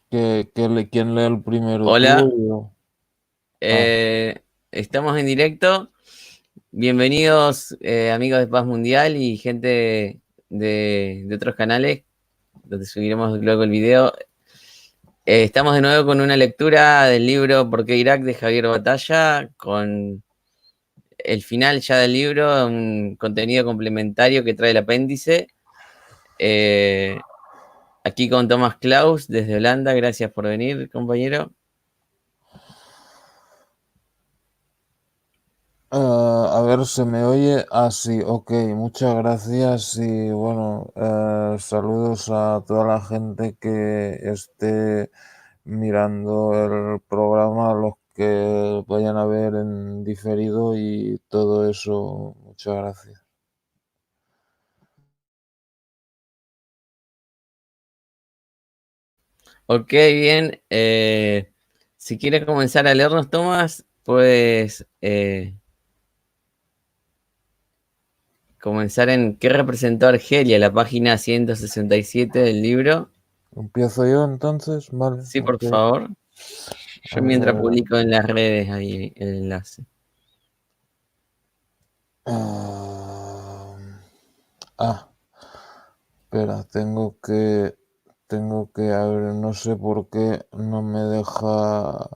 ¿Quién lee el primero? ¿Tú Hola, o yo? Ah, eh, estamos en directo. Bienvenidos, amigos de Paz Mundial y gente de otros canales, donde subiremos luego el video. Estamos de nuevo con una lectura del libro ¿Por qué Irak? De Javier Batalla, con el final ya del libro, un contenido complementario que trae el apéndice. Eh, Aquí con Thomas Klaus desde Holanda. Gracias por venir, compañero. a ver, ¿se me oye? Ah, sí, ok, muchas gracias y bueno, saludos a toda la gente que esté mirando el programa, los que vayan a ver en diferido y todo eso. Muchas gracias. Ok, bien. Si quieres comenzar a leernos, Tomás, puedes comenzar en ¿Qué representó Argelia? La página 167 del libro. ¿Empiezo yo entonces? Vale, Sí, por ok. favor. A Yo mientras ver. publico en las redes ahí el enlace. ah, ah, Espera, tengo que abrir, no sé por qué no me deja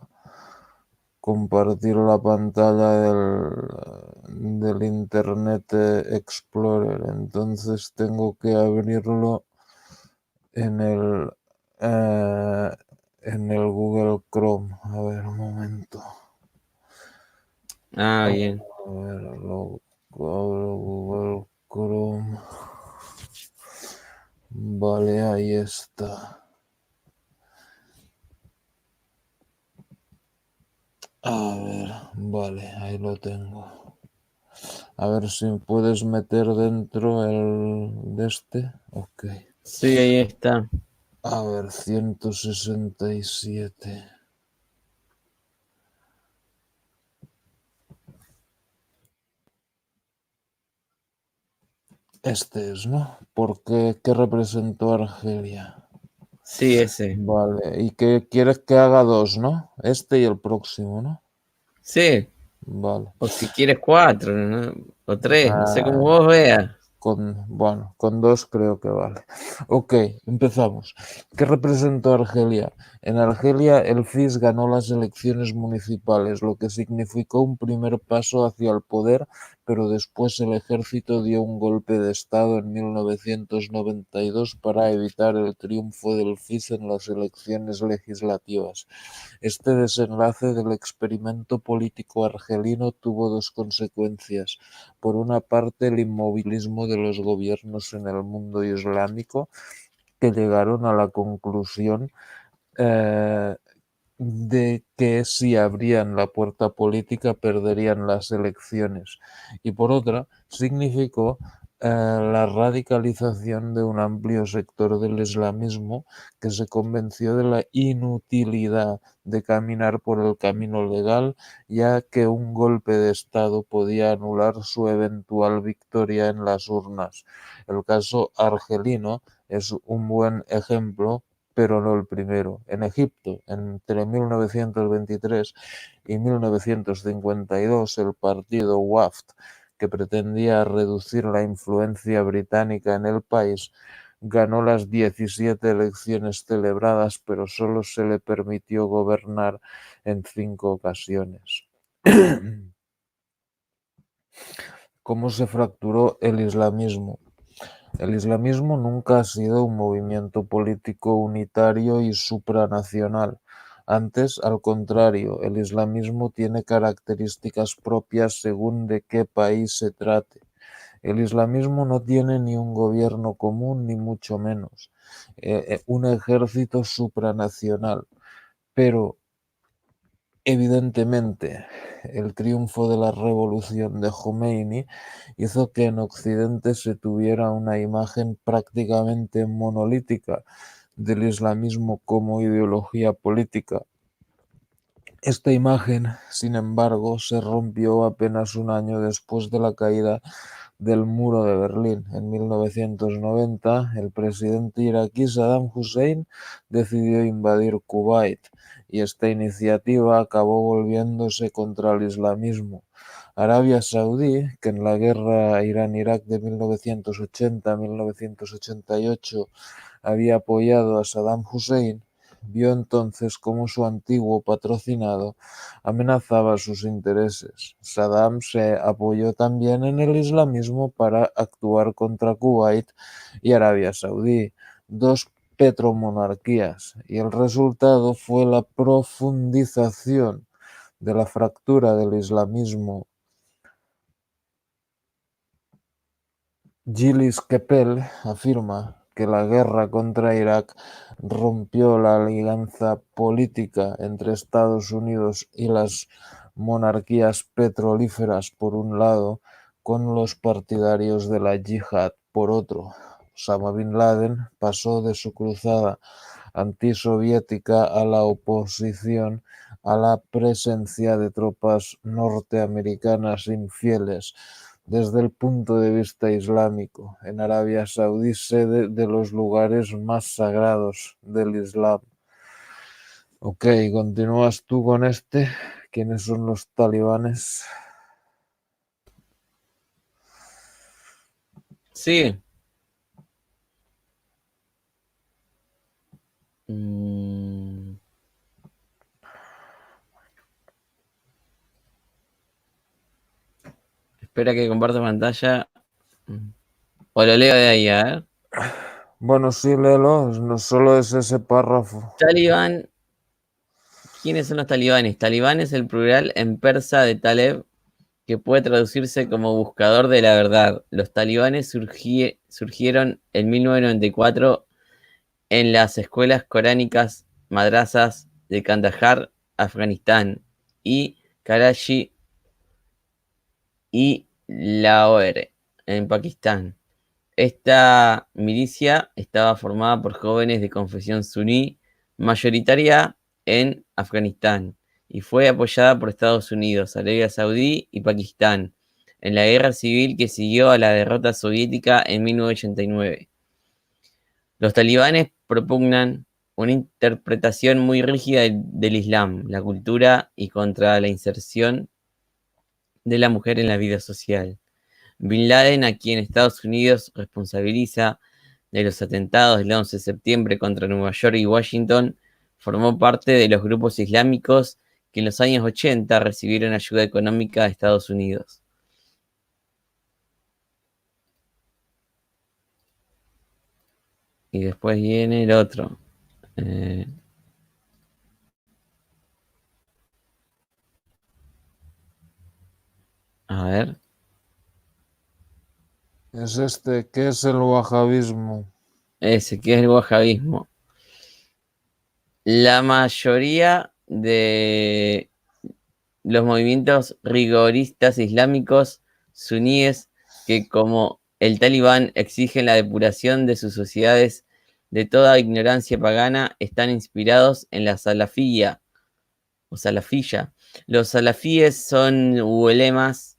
compartir la pantalla del Internet Explorer, entonces tengo que abrirlo en eh, en el Google Chrome. A ver, un momento. Ah, A bien. ver, abro Google Chrome. Vale, ahí está. A ver, vale, ahí lo tengo. A ver si puedes meter dentro el de este. Ok. Sí, ahí está. A ver, 167. Este es, ¿no? ¿Por qué representó Argelia? Sí, ese. Vale, y que quieres que haga dos, ¿no? Este y el próximo, ¿no? Sí. Vale. O si quieres cuatro, ¿no? O tres, no sé cómo Ah, vos veas. con dos creo que vale. Ok, empezamos. ¿Qué representó Argelia? En Argelia el FIS ganó las elecciones municipales, lo que significó un primer paso hacia el poder, pero después el ejército dio un golpe de estado en 1992 para evitar el triunfo del FIS en las elecciones legislativas. Este desenlace del experimento político argelino tuvo dos consecuencias. Por una parte, el inmovilismo de los gobiernos en el mundo islámico, que llegaron a la conclusión eh, de que si abrían la puerta política perderían las elecciones. Y por otra, significó la radicalización de un amplio sector del islamismo que se convenció de la inutilidad de caminar por el camino legal, ya que un golpe de Estado podía anular su eventual victoria en las urnas. El caso argelino es un buen ejemplo, pero no el primero. En Egipto, entre 1923 y 1952, el partido Wafd, que pretendía reducir la influencia británica en el país, ganó las 17 elecciones celebradas, pero solo se le permitió gobernar en 5 ocasiones. ¿Cómo se fracturó el islamismo? El islamismo nunca ha sido un movimiento político unitario y supranacional. Antes, al contrario, el islamismo tiene características propias según de qué país se trate. El islamismo no tiene ni un gobierno común, ni mucho menos un ejército supranacional, pero evidentemente, el triunfo de la revolución de Jomeini hizo que en Occidente se tuviera una imagen prácticamente monolítica del islamismo como ideología política. Esta imagen, sin embargo, se rompió apenas un año después de la caída del muro de Berlín. En 1990, el presidente iraquí Saddam Hussein decidió invadir Kuwait y esta iniciativa acabó volviéndose contra el islamismo. Arabia Saudí, que en la guerra Irán-Irak de 1980-1988 había apoyado a Saddam Hussein, vio entonces cómo su antiguo patrocinado amenazaba sus intereses. Saddam se apoyó también en el islamismo para actuar contra Kuwait y Arabia Saudí, dos petromonarquías, y el resultado fue la profundización de la fractura del islamismo. Gilles Kepel afirma que la guerra contra Irak rompió la alianza política entre Estados Unidos y las monarquías petrolíferas por un lado, con los partidarios de la yihad por otro. Osama Bin Laden pasó de su cruzada antisoviética a la oposición a la presencia de tropas norteamericanas infieles desde el punto de vista islámico. En Arabia Saudí, sede de los lugares más sagrados del Islam. Ok, continúas tú con este. ¿Quiénes son los talibanes? Sí. Espera que comparta pantalla. O lo leo de ahí, a ver. Bueno, sí, léelo, no solo es ese párrafo. Talibán. ¿Quiénes son los talibanes? Talibán es el plural en persa de Taleb, que puede traducirse como buscador de la verdad. Los talibanes surgieron en 1994 en las escuelas coránicas madrasas de Kandahar, Afganistán, y Karachi y Lahore, en Pakistán. Esta milicia estaba formada por jóvenes de confesión suní, mayoritaria en Afganistán, y fue apoyada por Estados Unidos, Arabia Saudí y Pakistán en la guerra civil que siguió a la derrota soviética en 1989. Los talibanes propugnan una interpretación muy rígida del Islam, la cultura y contra la inserción de la mujer en la vida social. Bin Laden, a quien Estados Unidos responsabiliza de los atentados del 11 de septiembre contra Nueva York y Washington, formó parte de los grupos islámicos que en los años 80 recibieron ayuda económica de Estados Unidos. Y después viene el otro. A ver. Es este, ¿qué es el wahabismo? Ese, que es el wahabismo. La mayoría de los movimientos rigoristas islámicos suníes que, como el Talibán, exigen la depuración de sus sociedades de toda ignorancia pagana, están inspirados en la salafía o salafilla. Los salafíes son ulemas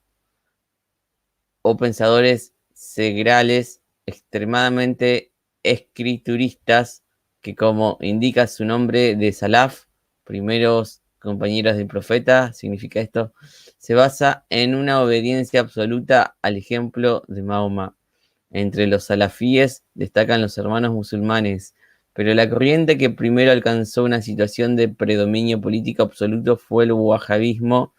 o pensadores segrales extremadamente escrituristas que, como indica su nombre de salaf, primeros compañeros del profeta, significa esto, se basa en una obediencia absoluta al ejemplo de Mahoma. Entre los salafíes destacan los hermanos musulmanes, pero la corriente que primero alcanzó una situación de predominio político absoluto fue el wahabismo,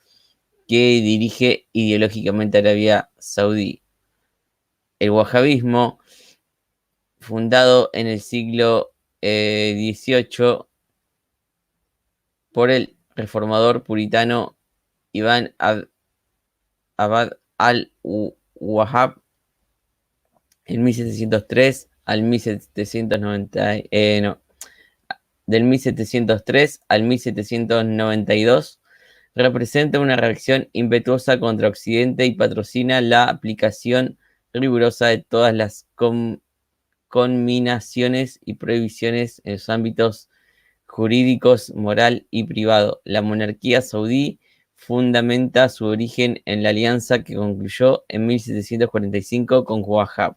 que dirige ideológicamente Arabia Saudí. El wahabismo, fundado en el siglo XVIII por el reformador puritano Ibn Abd al-Wahhab en 1703 al 1790, del 1703 al 1792, representa una reacción impetuosa contra Occidente y patrocina la aplicación rigurosa de todas las conminaciones y prohibiciones en los ámbitos jurídicos, moral y privado. La monarquía saudí fundamenta su origen en la alianza que concluyó en 1745 con Wahhab.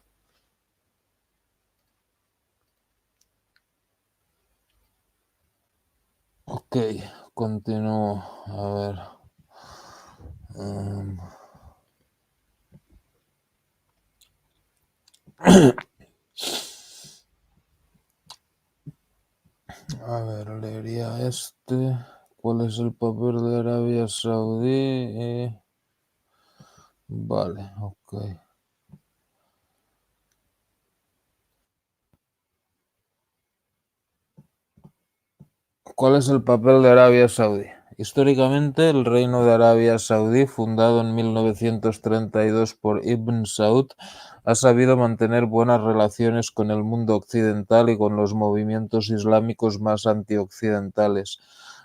Ok, continúo. A ver. A ver, leería este. ¿Cuál es el papel de Arabia Saudí? Vale, ok. ¿Cuál es el papel de Arabia Saudí? Históricamente, el Reino de Arabia Saudí, fundado en 1932 por Ibn Saud, ha sabido mantener buenas relaciones con el mundo occidental y con los movimientos islámicos más antioccidentales.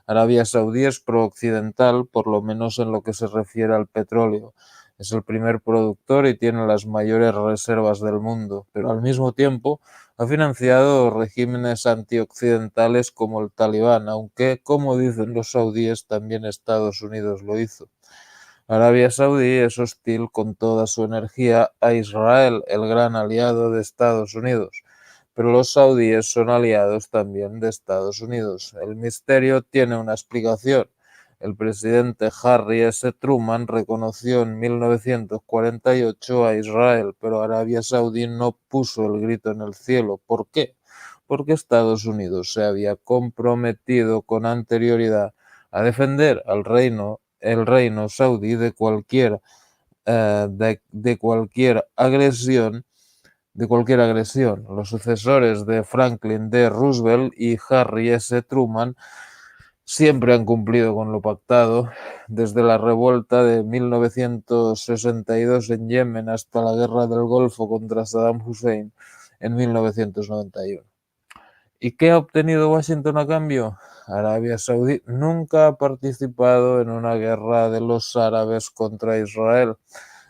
Arabia Saudí es pro-occidental, por lo menos en lo que se refiere al petróleo. Es el primer productor y tiene las mayores reservas del mundo, pero al mismo tiempo ha financiado regímenes antioccidentales como el Talibán, aunque, como dicen los saudíes, también Estados Unidos lo hizo. Arabia Saudí es hostil con toda su energía a Israel, el gran aliado de Estados Unidos, pero los saudíes son aliados también de Estados Unidos. El misterio tiene una explicación. El presidente Harry S. Truman reconoció en 1948 a Israel, pero Arabia Saudí no puso el grito en el cielo. ¿Por qué? Porque Estados Unidos se había comprometido con anterioridad a defender el reino saudí de cualquier agresión. Los sucesores de Franklin D. Roosevelt y Harry S. Truman siempre han cumplido con lo pactado, desde la revuelta de 1962 en Yemen hasta la guerra del Golfo contra Saddam Hussein en 1991. ¿Y qué ha obtenido Washington a cambio? Arabia Saudí nunca ha participado en una guerra de los árabes contra Israel.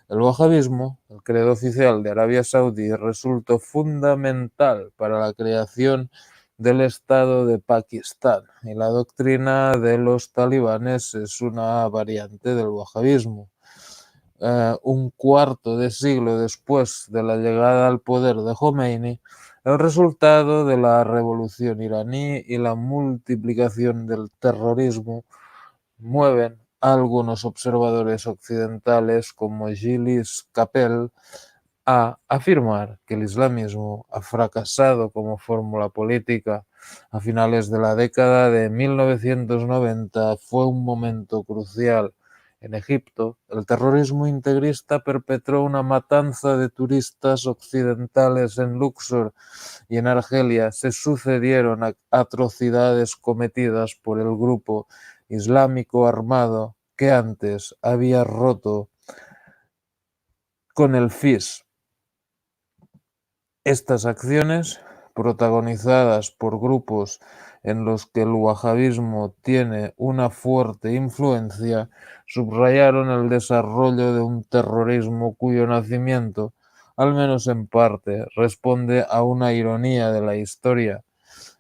El wahabismo, el credo oficial de Arabia Saudí, resultó fundamental para la creación del Estado de Pakistán, y la doctrina de los talibanes es una variante del wahabismo. Un cuarto de siglo después de la llegada al poder de Khomeini, el resultado de la revolución iraní y la multiplicación del terrorismo mueven a algunos observadores occidentales como Gilles Capel a afirmar que el islamismo ha fracasado como fórmula política. A finales de la década de 1990 fue un momento crucial. En Egipto, el terrorismo integrista perpetró una matanza de turistas occidentales en Luxor, y en Argelia se sucedieron atrocidades cometidas por el grupo islámico armado que antes había roto con el FIS. Estas acciones, protagonizadas por grupos en los que el wahabismo tiene una fuerte influencia, subrayaron el desarrollo de un terrorismo cuyo nacimiento, al menos en parte, responde a una ironía de la historia.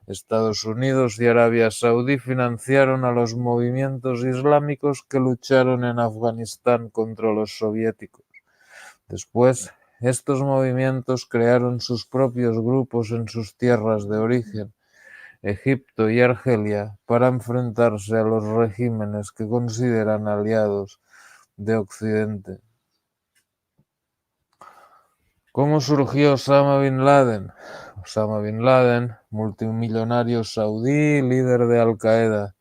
Estados Unidos y Arabia Saudí financiaron a los movimientos islámicos que lucharon en Afganistán contra los soviéticos. Después, estos movimientos crearon sus propios grupos en sus tierras de origen, Egipto y Argelia, para enfrentarse a los regímenes que consideran aliados de Occidente. ¿Cómo surgió Osama Bin Laden? Osama Bin Laden, multimillonario saudí, líder de Al-Qaeda,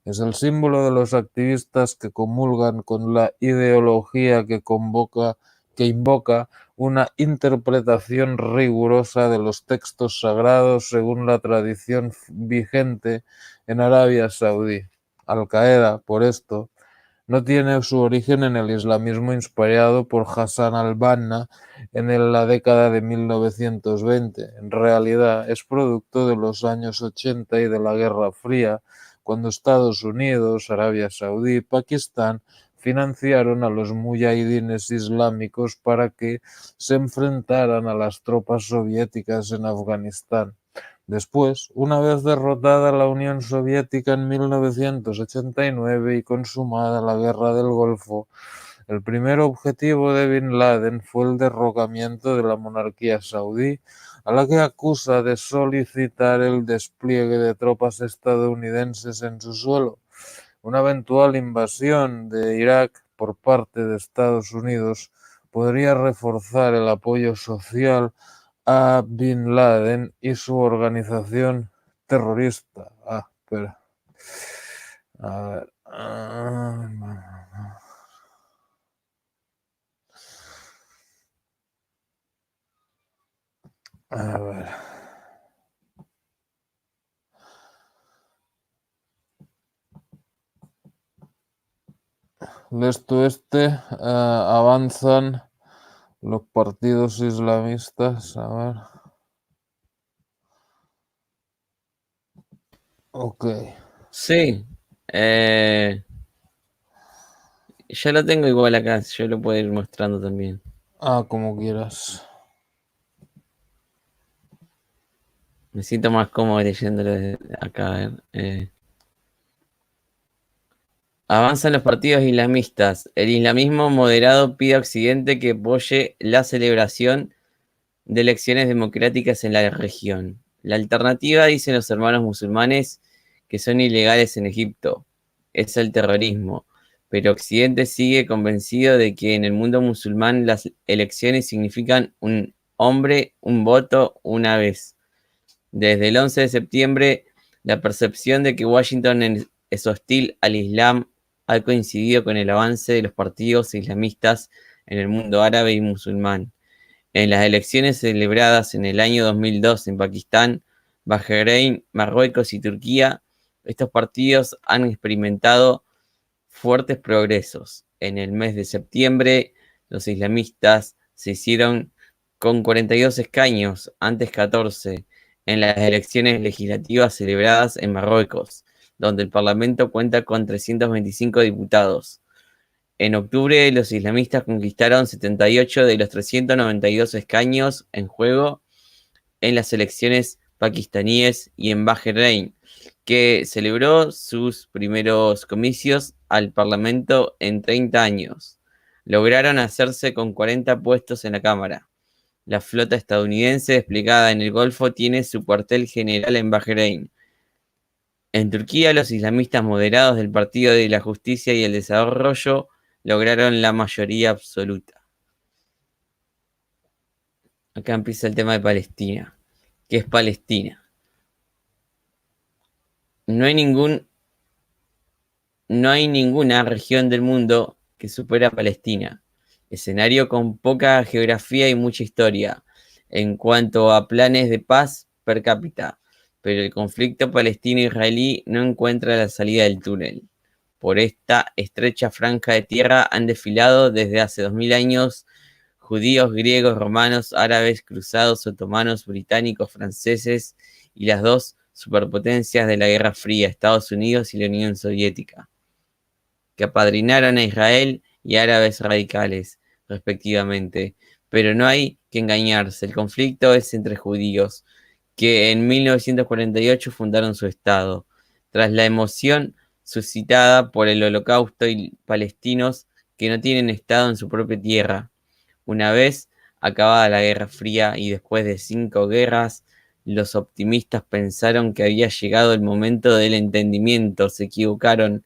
es el símbolo de los activistas que comulgan con la ideología que invoca una interpretación rigurosa de los textos sagrados según la tradición vigente en Arabia Saudí. Al-Qaeda, por esto, no tiene su origen en el islamismo inspirado por Hassan al-Banna en la década de 1920. En realidad es producto de los años 80 y de la Guerra Fría, cuando Estados Unidos, Arabia Saudí y Pakistán financiaron a los muyahidines islámicos para que se enfrentaran a las tropas soviéticas en Afganistán. Después, una vez derrotada la Unión Soviética en 1989 y consumada la Guerra del Golfo, el primer objetivo de Bin Laden fue el derrocamiento de la monarquía saudí, a la que acusa de solicitar el despliegue de tropas estadounidenses en su suelo. Una eventual invasión de Irak por parte de Estados Unidos podría reforzar el apoyo social a Bin Laden y su organización terrorista. Espera. A ver. A ver. Avanzan los partidos islamistas. A ver. Ok. Sí. Ya lo tengo igual acá, yo lo puedo ir mostrando también. Como quieras. Me siento más cómodo leyéndolo desde acá. A ver. Avanzan los partidos islamistas. El islamismo moderado pide a Occidente que apoye la celebración de elecciones democráticas en la región. La alternativa, dicen los hermanos musulmanes, que son ilegales en Egipto, es el terrorismo. Pero Occidente sigue convencido de que en el mundo musulmán las elecciones significan un hombre, un voto, una vez. Desde el 11 de septiembre, la percepción de que Washington es hostil al Islam ha coincidido con el avance de los partidos islamistas en el mundo árabe y musulmán. En las elecciones celebradas en el año 2002 en Pakistán, Bahrein, Marruecos y Turquía, estos partidos han experimentado fuertes progresos. En el mes de septiembre, los islamistas se hicieron con 42 escaños, antes 14, en las elecciones legislativas celebradas en Marruecos, donde el Parlamento cuenta con 325 diputados. En octubre, los islamistas conquistaron 78 de los 392 escaños en juego en las elecciones pakistaníes y en Bahrein, que celebró sus primeros comicios al Parlamento en 30 años. Lograron hacerse con 40 puestos en la Cámara. La flota estadounidense desplegada en el Golfo tiene su cuartel general en Bahrein. En Turquía, los islamistas moderados del Partido de la Justicia y el Desarrollo lograron la mayoría absoluta. Acá empieza el tema de Palestina. ¿Qué es Palestina? No hay ninguna región del mundo que supera a Palestina. Escenario con poca geografía y mucha historia en cuanto a planes de paz per cápita, pero el conflicto palestino-israelí no encuentra la salida del túnel. Por esta estrecha franja de tierra han desfilado desde hace 2000 años judíos, griegos, romanos, árabes, cruzados, otomanos, británicos, franceses y las dos superpotencias de la Guerra Fría, Estados Unidos y la Unión Soviética, que apadrinaron a Israel y árabes radicales, respectivamente. Pero no hay que engañarse, el conflicto es entre judíos, que en 1948 fundaron su Estado. Tras la emoción suscitada por el Holocausto y palestinos que no tienen Estado en su propia tierra. Una vez acabada la Guerra Fría y después de 5 guerras, los optimistas pensaron que había llegado el momento del entendimiento. Se equivocaron.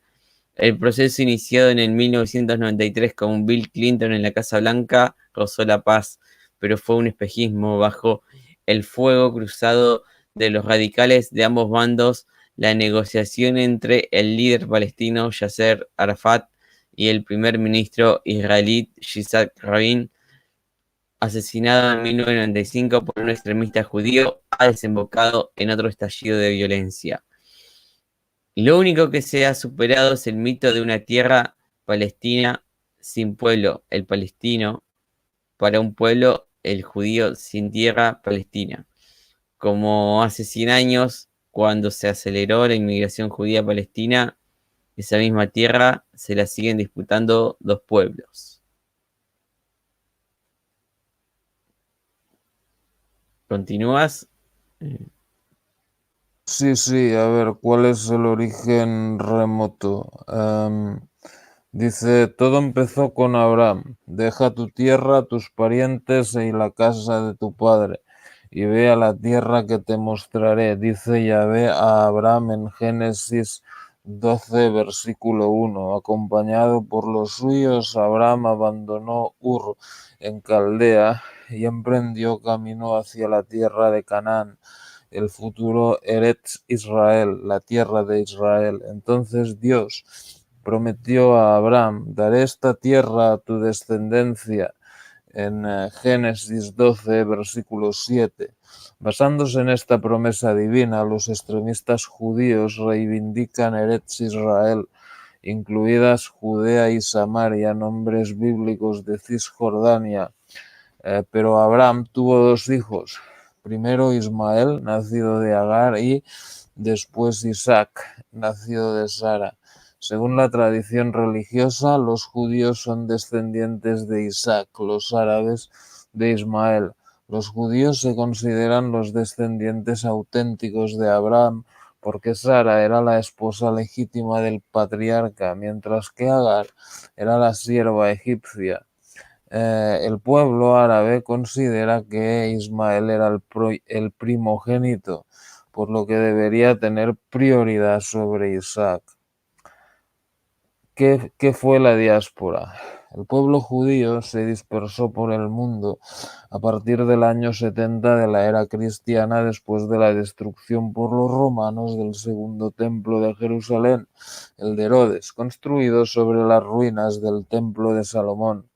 El proceso iniciado en el 1993 con Bill Clinton en la Casa Blanca rozó la paz, pero fue un espejismo bajo el fuego cruzado de los radicales de ambos bandos. La negociación entre el líder palestino Yasser Arafat y el primer ministro israelí Yitzhak Rabin, asesinado en 1995 por un extremista judío, ha desembocado en otro estallido de violencia. Lo único que se ha superado es el mito de una tierra palestina sin pueblo, el palestino, para un pueblo, el judío, sin tierra palestina. Como hace 100 años, cuando se aceleró la inmigración judía palestina, esa misma tierra se la siguen disputando dos pueblos. ¿Continúas? Sí, a ver, ¿cuál es el origen remoto? Dice, todo empezó con Abraham. Deja tu tierra, tus parientes y la casa de tu padre, y ve a la tierra que te mostraré. Dice Yahvé a Abraham en Génesis 12, versículo 1. Acompañado por los suyos, Abraham abandonó Ur en Caldea y emprendió camino hacia la tierra de Canaán, el futuro Eretz Israel, la tierra de Israel. Entonces Dios prometió a Abraham, daré esta tierra a tu descendencia, en Génesis 12, versículo 7. Basándose en esta promesa divina, los extremistas judíos reivindican Eretz Israel, incluidas Judea y Samaria, nombres bíblicos de Cisjordania. Pero Abraham tuvo dos hijos, primero Ismael, nacido de Agar, y después Isaac, nacido de Sara. Según la tradición religiosa, los judíos son descendientes de Isaac, los árabes de Ismael. Los judíos se consideran los descendientes auténticos de Abraham porque Sara era la esposa legítima del patriarca, mientras que Agar era la sierva egipcia. El pueblo árabe considera que Ismael era el primogénito, por lo que debería tener prioridad sobre Isaac. ¿Qué fue la diáspora? El pueblo judío se dispersó por el mundo a partir del año 70 de la era cristiana, después de la destrucción por los romanos del segundo templo de Jerusalén, el de Herodes, construido sobre las ruinas del templo de Salomón,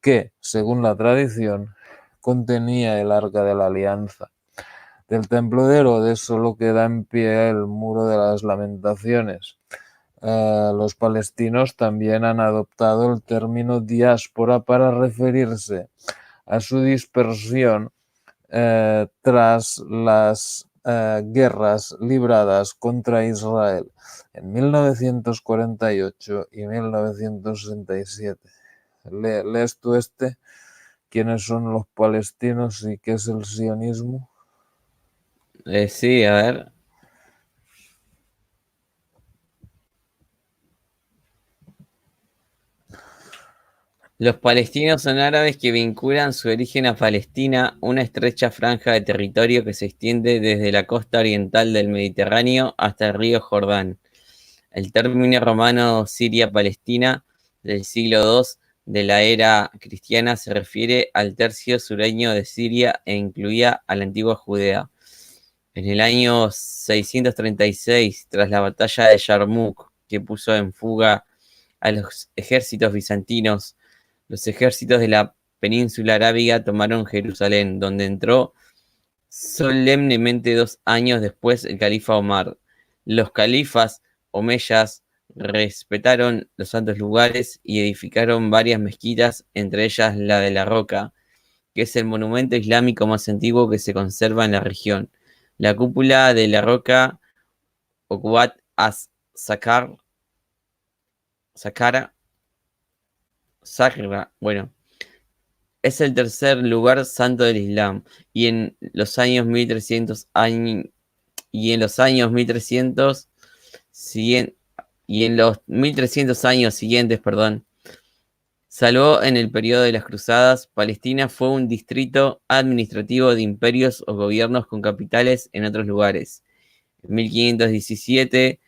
que, según la tradición, contenía el Arca de la Alianza. Del templo de Herodes solo queda en pie el Muro de las Lamentaciones. Los palestinos también han adoptado el término diáspora para referirse a su dispersión tras las guerras libradas contra Israel en 1948 y 1967. ¿Lees tú este? ¿Quiénes son los palestinos y qué es el sionismo? Sí, a ver. Los palestinos son árabes que vinculan su origen a Palestina, una estrecha franja de territorio que se extiende desde la costa oriental del Mediterráneo hasta el río Jordán. El término romano Siria-Palestina del siglo II de la era cristiana se refiere al tercio sureño de Siria e incluía a la antigua Judea. En el año 636, tras la batalla de Yarmouk, que puso en fuga a los ejércitos bizantinos, los ejércitos de la península arábiga tomaron Jerusalén, donde entró solemnemente 2 años después el califa Omar. Los califas omeyas respetaron los santos lugares y edificaron varias mezquitas, entre ellas la de la Roca, que es el monumento islámico más antiguo que se conserva en la región. La cúpula de la Roca, Oqbat as-Sakara, bueno, es el tercer lugar santo del Islam y en los años 1300 años siguientes, salvo en el periodo de las Cruzadas, Palestina fue un distrito administrativo de imperios o gobiernos con capitales en otros lugares. En 1517,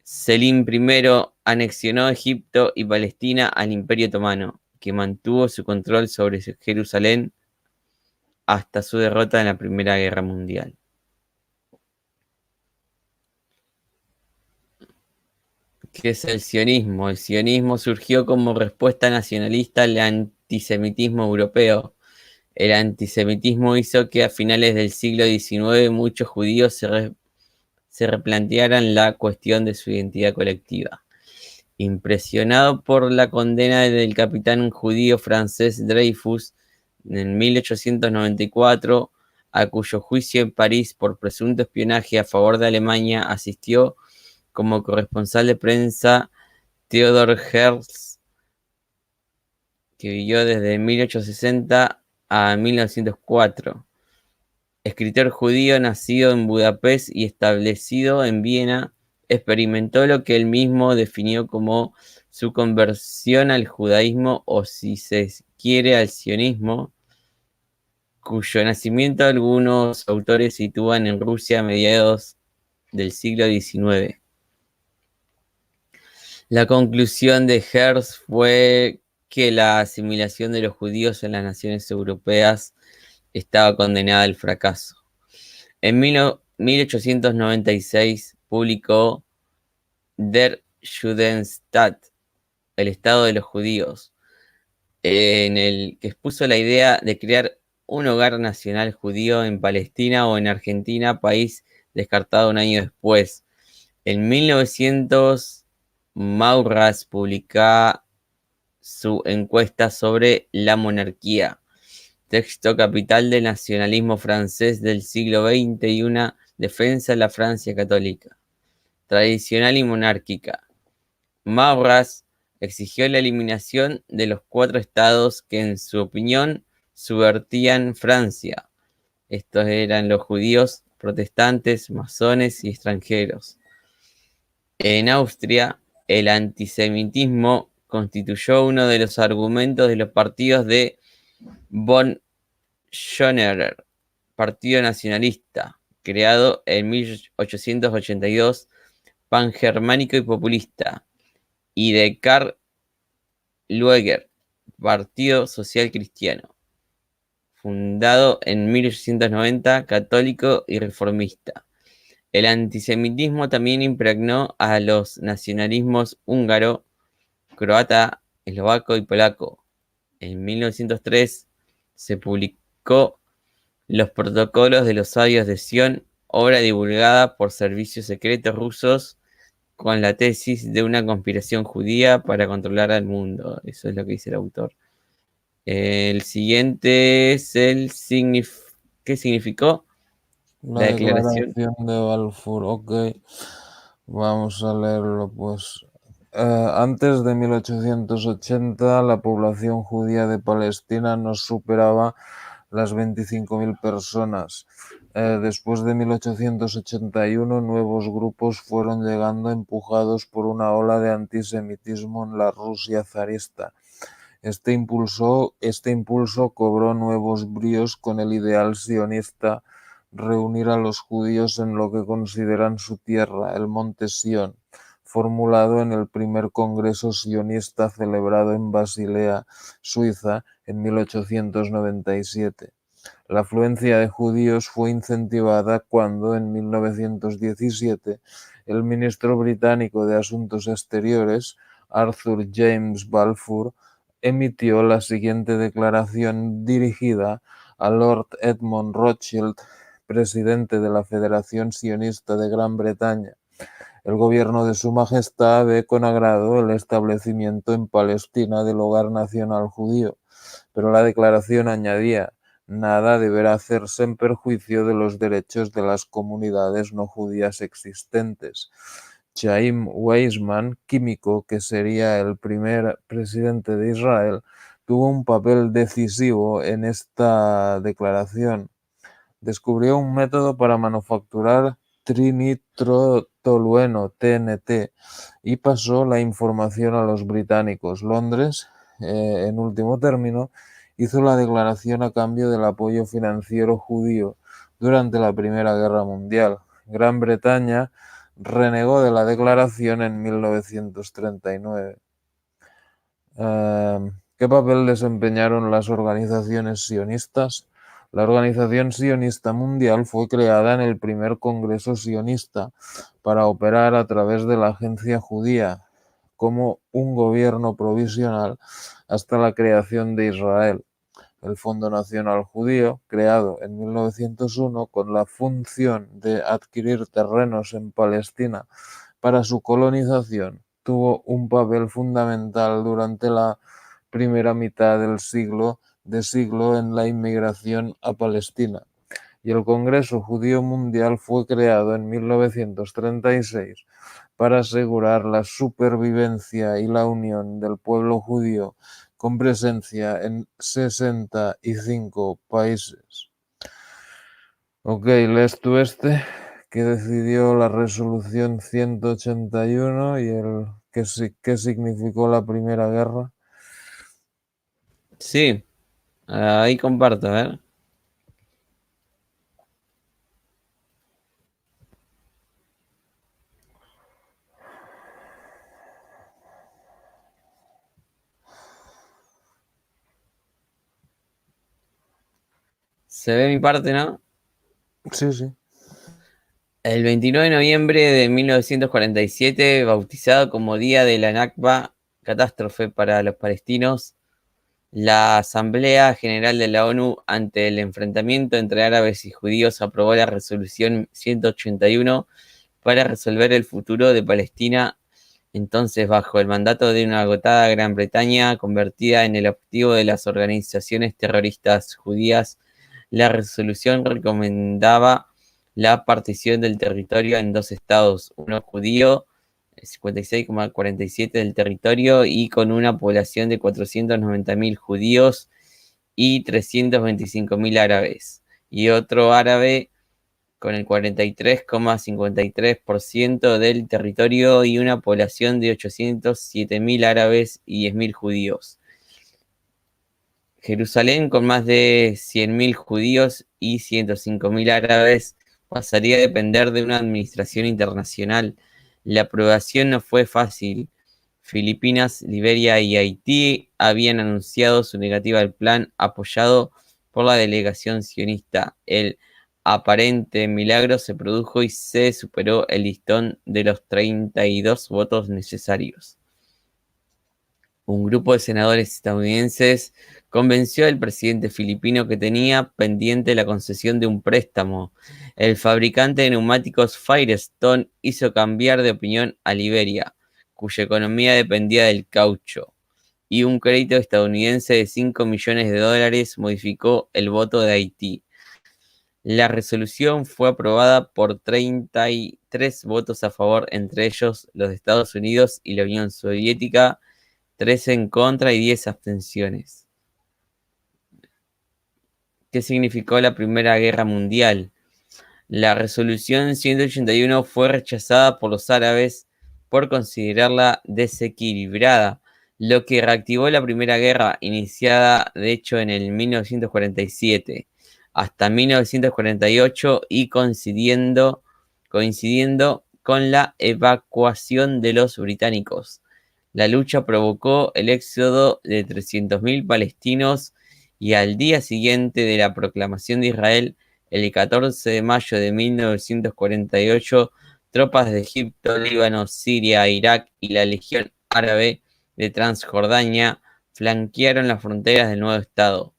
Selim I anexionó Egipto y Palestina al Imperio Otomano, que mantuvo su control sobre Jerusalén hasta su derrota en la Primera Guerra Mundial. ¿Qué es el sionismo? El sionismo surgió como respuesta nacionalista al antisemitismo europeo. El antisemitismo hizo que a finales del siglo XIX muchos judíos se replantearan la cuestión de su identidad colectiva. Impresionado por la condena del capitán judío francés Dreyfus en 1894, a cuyo juicio en París por presunto espionaje a favor de Alemania asistió como corresponsal de prensa Theodor Herzl, que vivió desde 1860 a 1904. escritor judío nacido en Budapest y establecido en Viena, experimentó lo que él mismo definió como su conversión al judaísmo o, si se quiere, al sionismo, cuyo nacimiento algunos autores sitúan en Rusia a mediados del siglo XIX. La conclusión de Herz fue que la asimilación de los judíos en las naciones europeas estaba condenada al fracaso. En 1896 publicó Der Judenstaat, el Estado de los Judíos, en el que expuso la idea de crear un hogar nacional judío en Palestina o en Argentina, país descartado un año después. En 1900, Maurras publica su encuesta sobre la monarquía, texto capital del nacionalismo francés del siglo XX y una defensa de la Francia católica, tradicional y monárquica. Maurras exigió la eliminación de los 4 estados que, en su opinión, subvertían Francia. Estos eran los judíos, protestantes, masones y extranjeros. En Austria, el antisemitismo constituyó uno de los argumentos de los partidos de von Schonerer, Partido Nacionalista, creado en 1882, pangermánico y populista, y de Karl Lueger, Partido Social Cristiano, fundado en 1890, católico y reformista. El antisemitismo también impregnó a los nacionalismos húngaro, croata, eslovaco y polaco. En 1903 se publicó Los Protocolos de los Sabios de Sion, obra divulgada por servicios secretos rusos con la tesis de una conspiración judía para controlar al mundo. Eso es lo que dice el autor. El siguiente es ¿qué significó? La La declaración. declaración de Balfour, ok. Vamos a leerlo, pues. Antes de 1880, la población judía de Palestina no superaba las 25.000 personas. Después de 1881, nuevos grupos fueron llegando empujados por una ola de antisemitismo en la Rusia zarista. Este impulso cobró nuevos bríos con el ideal sionista: reunir a los judíos en lo que consideran su tierra, el monte Sión, formulado en el primer congreso sionista celebrado en Basilea, Suiza, en 1897. La afluencia de judíos fue incentivada cuando, en 1917, el ministro británico de Asuntos Exteriores, Arthur James Balfour, emitió la siguiente declaración dirigida a Lord Edmund Rothschild, presidente de la Federación Sionista de Gran Bretaña. El gobierno de Su Majestad ve con agrado el establecimiento en Palestina del Hogar Nacional Judío, pero la declaración añadía: nada deberá hacerse en perjuicio de los derechos de las comunidades no judías existentes. Chaim Weizmann, químico que sería el primer presidente de Israel, tuvo un papel decisivo en esta declaración. Descubrió un método para manufacturar trinitrotolueno, TNT, y pasó la información a los británicos. Londres, en último término, hizo la declaración a cambio del apoyo financiero judío durante la Primera Guerra Mundial. Gran Bretaña renegó de la declaración en 1939. ¿Qué papel desempeñaron las organizaciones sionistas? La Organización Sionista Mundial fue creada en el primer Congreso Sionista para operar a través de la Agencia Judía como un gobierno provisional hasta la creación de Israel. El Fondo Nacional Judío, creado en 1901 con la función de adquirir terrenos en Palestina para su colonización, tuvo un papel fundamental durante la primera mitad del siglo en la inmigración a Palestina, y el Congreso Judío Mundial fue creado en 1936 para asegurar la supervivencia y la unión del pueblo judío, con presencia en 65 países. Ok, lees tú este, que decidió la resolución 181 y qué significó la Primera Guerra. Sí, ahí comparto, a ver. Se ve mi parte, ¿no? Sí, sí. El 29 de noviembre de 1947, bautizado como Día de la Nakba, catástrofe para los palestinos, la Asamblea General de la ONU, ante el enfrentamiento entre árabes y judíos, aprobó la resolución 181 para resolver el futuro de Palestina, entonces bajo el mandato de una agotada Gran Bretaña, convertida en el objetivo de las organizaciones terroristas judías. La resolución recomendaba la partición del territorio en dos estados, uno judío, 56,47% del territorio, y con una población de 490.000 judíos y 325.000 árabes, y otro árabe con el 43,53% del territorio y una población de 807.000 árabes y 10.000 judíos. Jerusalén, con más de 100.000 judíos y 105.000 árabes, pasaría a depender de una administración internacional. La aprobación no fue fácil. Filipinas, Liberia y Haití habían anunciado su negativa al plan, apoyado por la delegación sionista. El aparente milagro se produjo y se superó el listón de los 32 votos necesarios. Un grupo de senadores estadounidenses convenció al presidente filipino que tenía pendiente la concesión de un préstamo. El fabricante de neumáticos Firestone hizo cambiar de opinión a Liberia, cuya economía dependía del caucho, y un crédito estadounidense de $5 millones modificó el voto de Haití. La resolución fue aprobada por 33 votos a favor, entre ellos los de Estados Unidos y la Unión Soviética, 13 en contra y 10 abstenciones. ¿Qué significó la Primera Guerra Mundial? La resolución 181 fue rechazada por los árabes por considerarla desequilibrada, lo que reactivó la Primera Guerra, iniciada de hecho en el 1947 hasta 1948 y coincidiendo con la evacuación de los británicos. La lucha provocó el éxodo de 300.000 palestinos y al día siguiente de la proclamación de Israel, el 14 de mayo de 1948, tropas de Egipto, Líbano, Siria, Irak y la Legión Árabe de Transjordania flanquearon las fronteras del nuevo estado.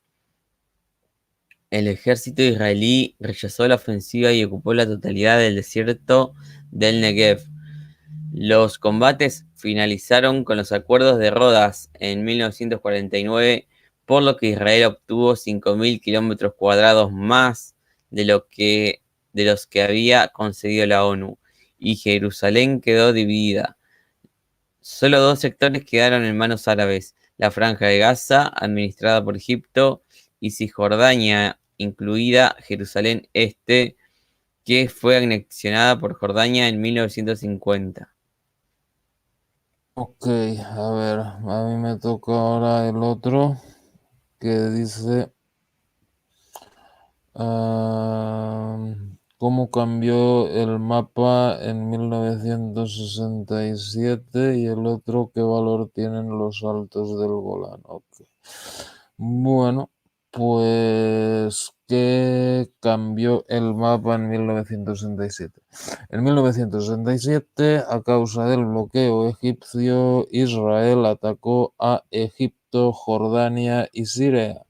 El ejército israelí rechazó la ofensiva y ocupó la totalidad del desierto del Negev. Los combates finalizaron con los acuerdos de Rodas en 1949, por lo que Israel obtuvo 5.000 kilómetros cuadrados más de los que había concedido la ONU, y Jerusalén quedó dividida. Solo dos sectores quedaron en manos árabes: la Franja de Gaza, administrada por Egipto, y Cisjordania, incluida Jerusalén Este, que fue anexionada por Jordania en 1950. Ok, a ver, a mí me toca ahora el otro que dice cómo cambió el mapa en 1967 y el otro qué valor tienen los Altos del Golán. Ok. Bueno, pues ¿qué cambió el mapa en 1967? En 1967, a causa del bloqueo egipcio, Israel atacó a Egipto, Jordania y Siria,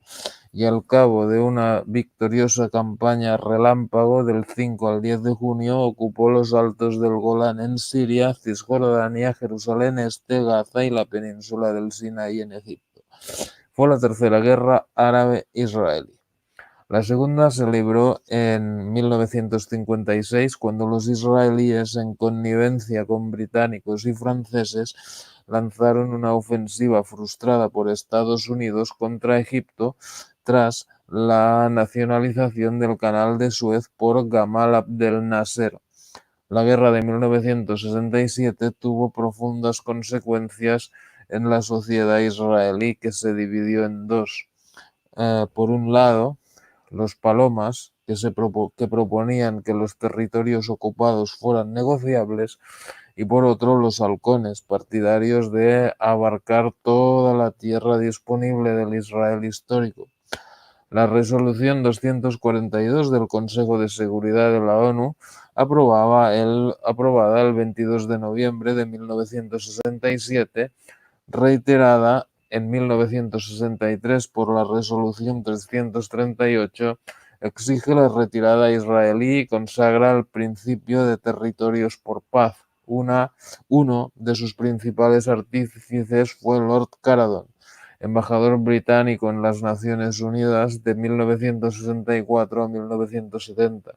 y al cabo de una victoriosa campaña relámpago del 5 al 10 de junio ocupó los Altos del Golán en Siria, Cisjordania, Jerusalén Este, Gaza y la península del Sinaí en Egipto. Fue la tercera guerra árabe-israelí. La segunda se libró en 1956, cuando los israelíes, en connivencia con británicos y franceses, lanzaron una ofensiva frustrada por Estados Unidos contra Egipto tras la nacionalización del canal de Suez por Gamal Abdel Nasser. La guerra de 1967 tuvo profundas consecuencias en la sociedad israelí, que se dividió en dos. Por un lado, los palomas, que proponían que los territorios ocupados fueran negociables, y por otro, los halcones, partidarios de abarcar toda la tierra disponible del Israel histórico. La resolución 242 del Consejo de Seguridad de la ONU, aprobada el 22 de noviembre de 1967, reiterada en 1963 por la resolución 338, exige la retirada israelí y consagra el principio de territorios por paz. Uno de sus principales artífices fue Lord Caradon, embajador británico en las Naciones Unidas de 1964 a 1970,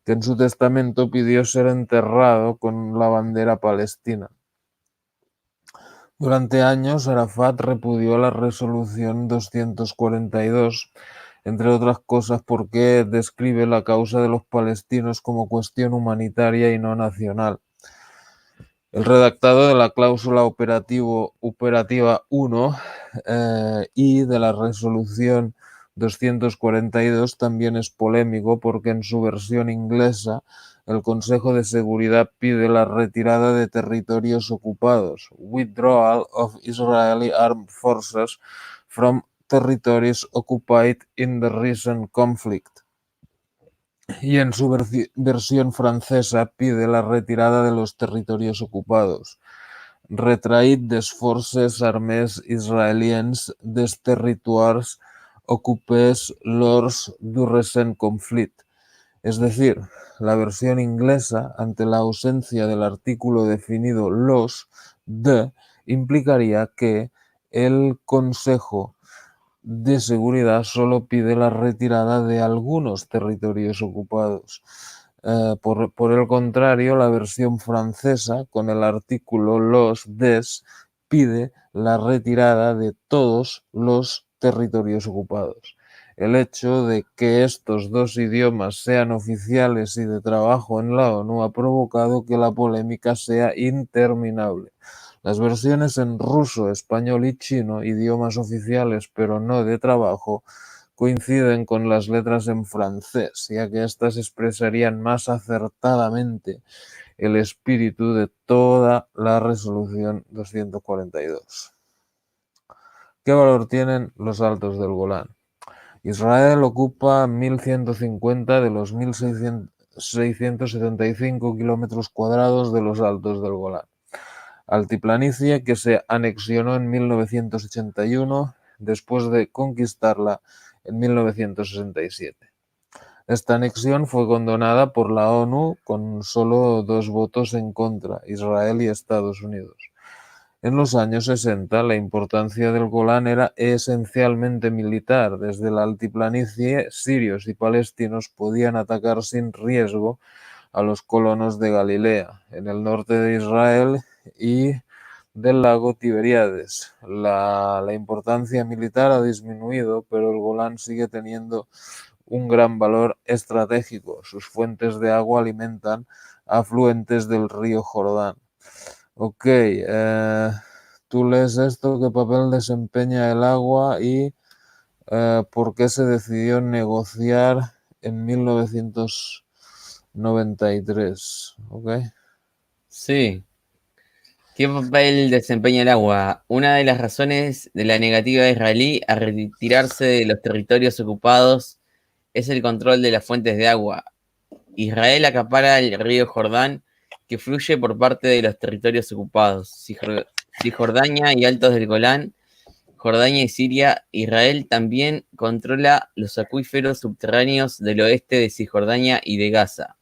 que en su testamento pidió ser enterrado con la bandera palestina. Durante años, Arafat repudió la resolución 242, entre otras cosas porque describe la causa de los palestinos como cuestión humanitaria y no nacional. El redactado de la cláusula operativa 1 y de la resolución 242 también es polémico porque en su versión inglesa el Consejo de Seguridad pide la retirada de territorios ocupados, withdrawal of Israeli armed forces from territories occupied in the recent conflict. Y en su versión francesa pide la retirada de los territorios ocupados, retrait des forces armées israéliennes des territoires occupés lors du recent conflit. Es decir, la versión inglesa, ante la ausencia del artículo definido los de, implicaría que el Consejo de Seguridad solo pide la retirada de algunos territorios ocupados. Por el contrario, la versión francesa, con el artículo los des, pide la retirada de todos los territorios ocupados. El hecho de que estos dos idiomas sean oficiales y de trabajo en la ONU ha provocado que la polémica sea interminable. Las versiones en ruso, español y chino, idiomas oficiales pero no de trabajo, coinciden con las letras en francés, ya que éstas expresarían más acertadamente el espíritu de toda la resolución 242. ¿Qué valor tienen los Altos del Golán? Israel ocupa 1.150 de los 1.675 kilómetros cuadrados de los Altos del Golán, altiplanicie que se anexionó en 1981 después de conquistarla en 1967. Esta anexión fue condonada por la ONU con solo 2 votos en contra, Israel y Estados Unidos. En los años 60, la importancia del Golán era esencialmente militar. Desde la altiplanicie, sirios y palestinos podían atacar sin riesgo a los colonos de Galilea, en el norte de Israel y del lago Tiberíades. La importancia militar ha disminuido, pero el Golán sigue teniendo un gran valor estratégico. Sus fuentes de agua alimentan afluentes del río Jordán. Ok, tú lees esto, ¿qué papel desempeña el agua y por qué se decidió negociar en 1993? Ok. Sí. ¿Qué papel desempeña el agua? Una de las razones de la negativa israelí a retirarse de los territorios ocupados es el control de las fuentes de agua. Israel acapara el río Jordán, que fluye por parte de los territorios ocupados, Cisjordania y Altos del Golán, Jordania y Siria. Israel también controla los acuíferos subterráneos del oeste de Cisjordania y de Gaza.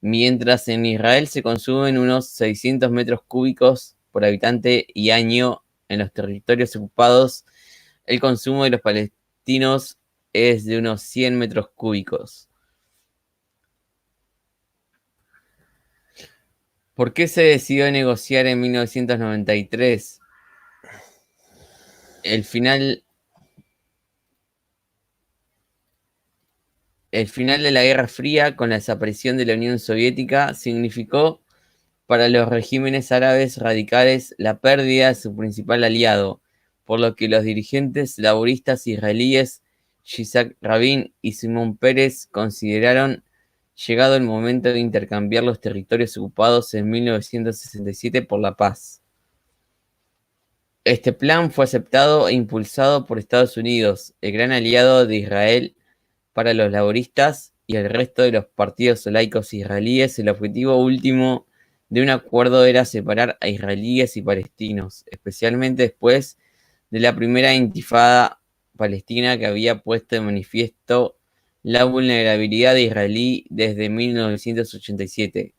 Mientras en Israel se consumen unos 600 metros cúbicos por habitante y año, en los territorios ocupados el consumo de los palestinos es de unos 100 metros cúbicos. ¿Por qué se decidió negociar en 1993? El final El final de la Guerra Fría, con la desaparición de la Unión Soviética, significó para los regímenes árabes radicales la pérdida de su principal aliado, por lo que los dirigentes laboristas israelíes Yitzhak Rabin y Simón Peres consideraron llegado el momento de intercambiar los territorios ocupados en 1967 por la paz. Este plan fue aceptado e impulsado por Estados Unidos, el gran aliado de Israel para los laboristas y el resto de los partidos laicos israelíes. El objetivo último de un acuerdo era separar a israelíes y palestinos, especialmente después de la primera intifada palestina, que había puesto de manifiesto la vulnerabilidad de Israel desde 1987.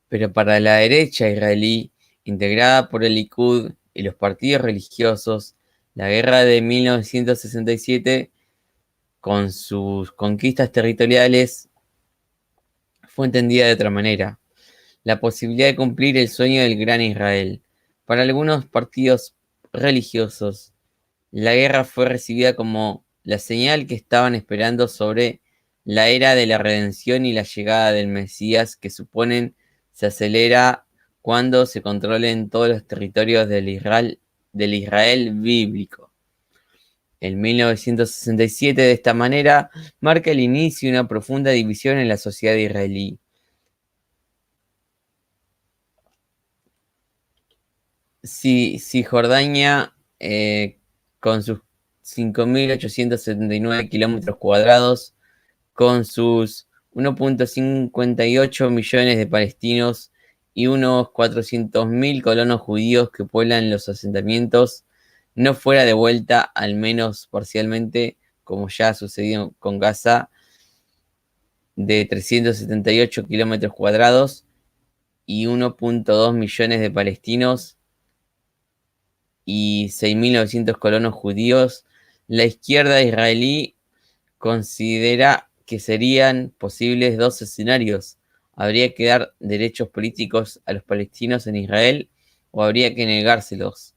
Pero para la derecha israelí, integrada por el Likud y los partidos religiosos, la guerra de 1967, con sus conquistas territoriales, fue entendida de otra manera: la posibilidad de cumplir el sueño del gran Israel. Para algunos partidos religiosos, la guerra fue recibida como la señal que estaban esperando sobre la era de la redención y la llegada del Mesías, que suponen se acelera cuando se controlen todos los territorios del Israel bíblico. En 1967, de esta manera, marca el inicio de una profunda división en la sociedad israelí. Cisjordania, con sus 5.879 kilómetros cuadrados, con sus 1.58 millones de palestinos y unos 400.000 colonos judíos que pueblan los asentamientos, no fuera devuelta, al menos parcialmente, como ya ha sucedido con Gaza, de 378 kilómetros cuadrados y 1.2 millones de palestinos y 6.900 colonos judíos, la izquierda israelí considera que serían posibles dos escenarios: habría que dar derechos políticos a los palestinos en Israel o habría que negárselos.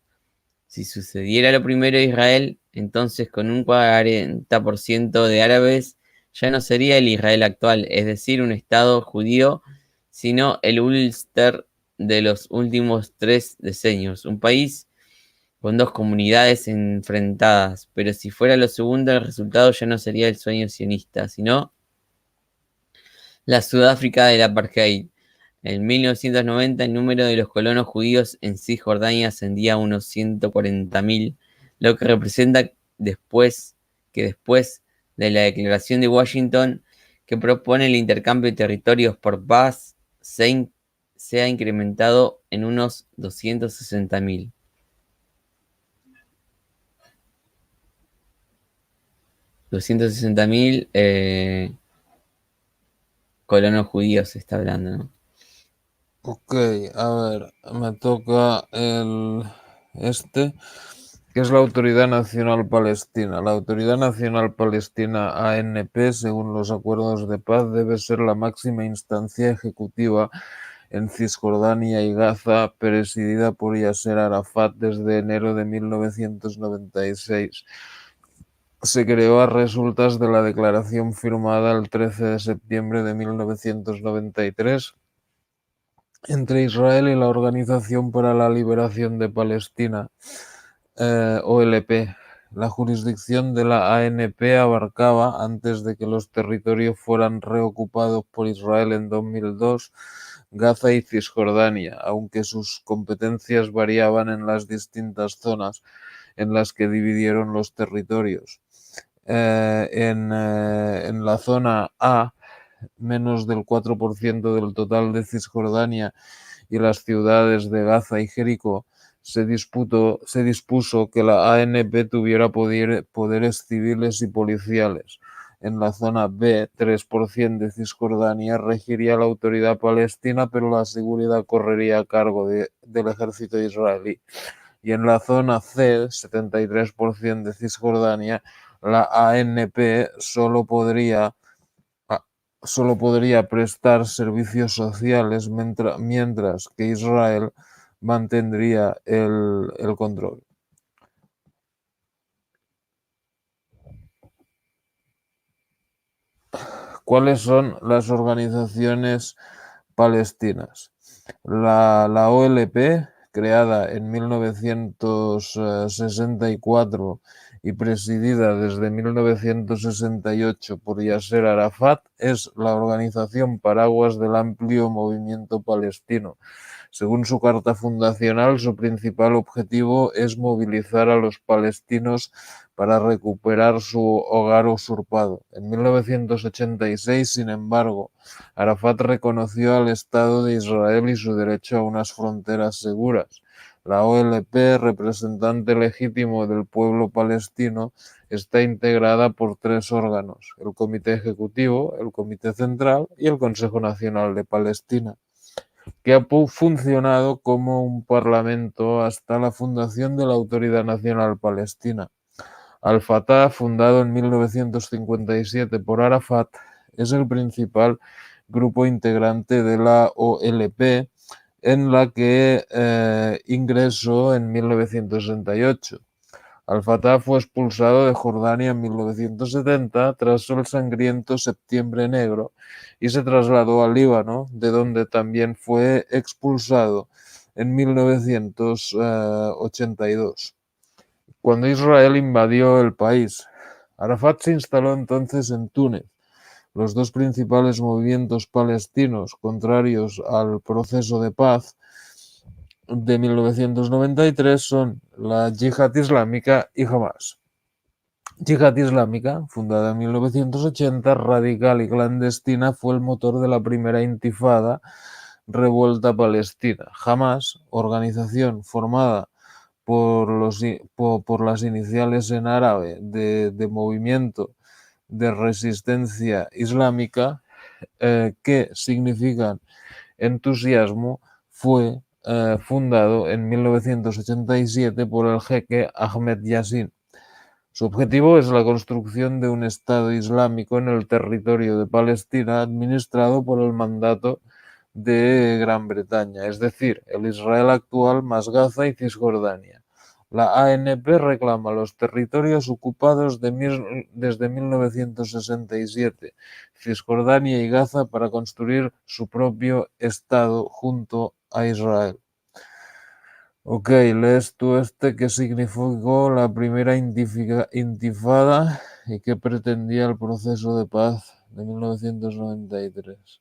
Si sucediera lo primero en Israel, entonces con un 40% de árabes ya no sería el Israel actual, es decir, un Estado judío, sino el Ulster de los últimos 3 decenios, un país con dos comunidades enfrentadas. Pero si fuera lo segundo, el resultado ya no sería el sueño sionista, sino la Sudáfrica del apartheid. En 1990, el número de los colonos judíos en Cisjordania ascendía a unos 140.000, lo que representa que después de la declaración de Washington, que propone el intercambio de territorios por paz, se ha incrementado en unos 260.000. 260.000 colonos judíos se está hablando, ¿no? Ok, a ver, me toca que es la Autoridad Nacional Palestina. La Autoridad Nacional Palestina, ANP, según los acuerdos de paz, debe ser la máxima instancia ejecutiva en Cisjordania y Gaza, presidida por Yasser Arafat desde enero de 1996. Se creó a resultas de la declaración firmada el 13 de septiembre de 1993 entre Israel y la Organización para la Liberación de Palestina, OLP. La jurisdicción de la ANP abarcaba, antes de que los territorios fueran reocupados por Israel en 2002, Gaza y Cisjordania, aunque sus competencias variaban en las distintas zonas en las que dividieron los territorios. En la zona A, menos del 4% del total de Cisjordania y las ciudades de Gaza y Jericó, se dispuso que la ANP tuviera poderes civiles y policiales. En la zona B, 3% de Cisjordania regiría la autoridad palestina, pero la seguridad correría a cargo del ejército israelí. Y en la zona C, 73% de Cisjordania, la ANP solo podría prestar servicios sociales, mientras que Israel mantendría el control. ¿Cuáles son las organizaciones palestinas? La OLP, creada en 1964 y presidida desde 1968 por Yasser Arafat, es la organización paraguas del amplio movimiento palestino. Según su carta fundacional, su principal objetivo es movilizar a los palestinos para recuperar su hogar usurpado. En 1986, sin embargo, Arafat reconoció al Estado de Israel y su derecho a unas fronteras seguras. La OLP, representante legítimo del pueblo palestino, está integrada por 3 órganos: el Comité Ejecutivo, el Comité Central y el Consejo Nacional de Palestina, que ha funcionado como un parlamento hasta la fundación de la Autoridad Nacional Palestina. Al-Fatah, fundado en 1957 por Arafat, es el principal grupo integrante de la OLP, en la que ingresó en 1968. Al-Fatah fue expulsado de Jordania en 1970 tras el sangriento Septiembre Negro y se trasladó al Líbano, de donde también fue expulsado en 1982, cuando Israel invadió el país. Arafat se instaló entonces en Túnez. Los dos principales movimientos palestinos contrarios al proceso de paz de 1993 son la Yihad Islámica y Hamas. Yihad Islámica, fundada en 1980, radical y clandestina, fue el motor de la primera intifada, revuelta palestina. Hamas, organización formada por las iniciales en árabe de Movimiento de Resistencia Islámica, que significan entusiasmo, fue fundado en 1987 por el jeque Ahmed Yassin. Su objetivo es la construcción de un Estado islámico en el territorio de Palestina administrado por el mandato de Gran Bretaña, es decir, el Israel actual más Gaza y Cisjordania. La ANP reclama los territorios ocupados desde 1967, Cisjordania y Gaza, para construir su propio Estado junto a Israel. Ok, lees tú qué significó la primera intifada y qué pretendía el proceso de paz de 1993.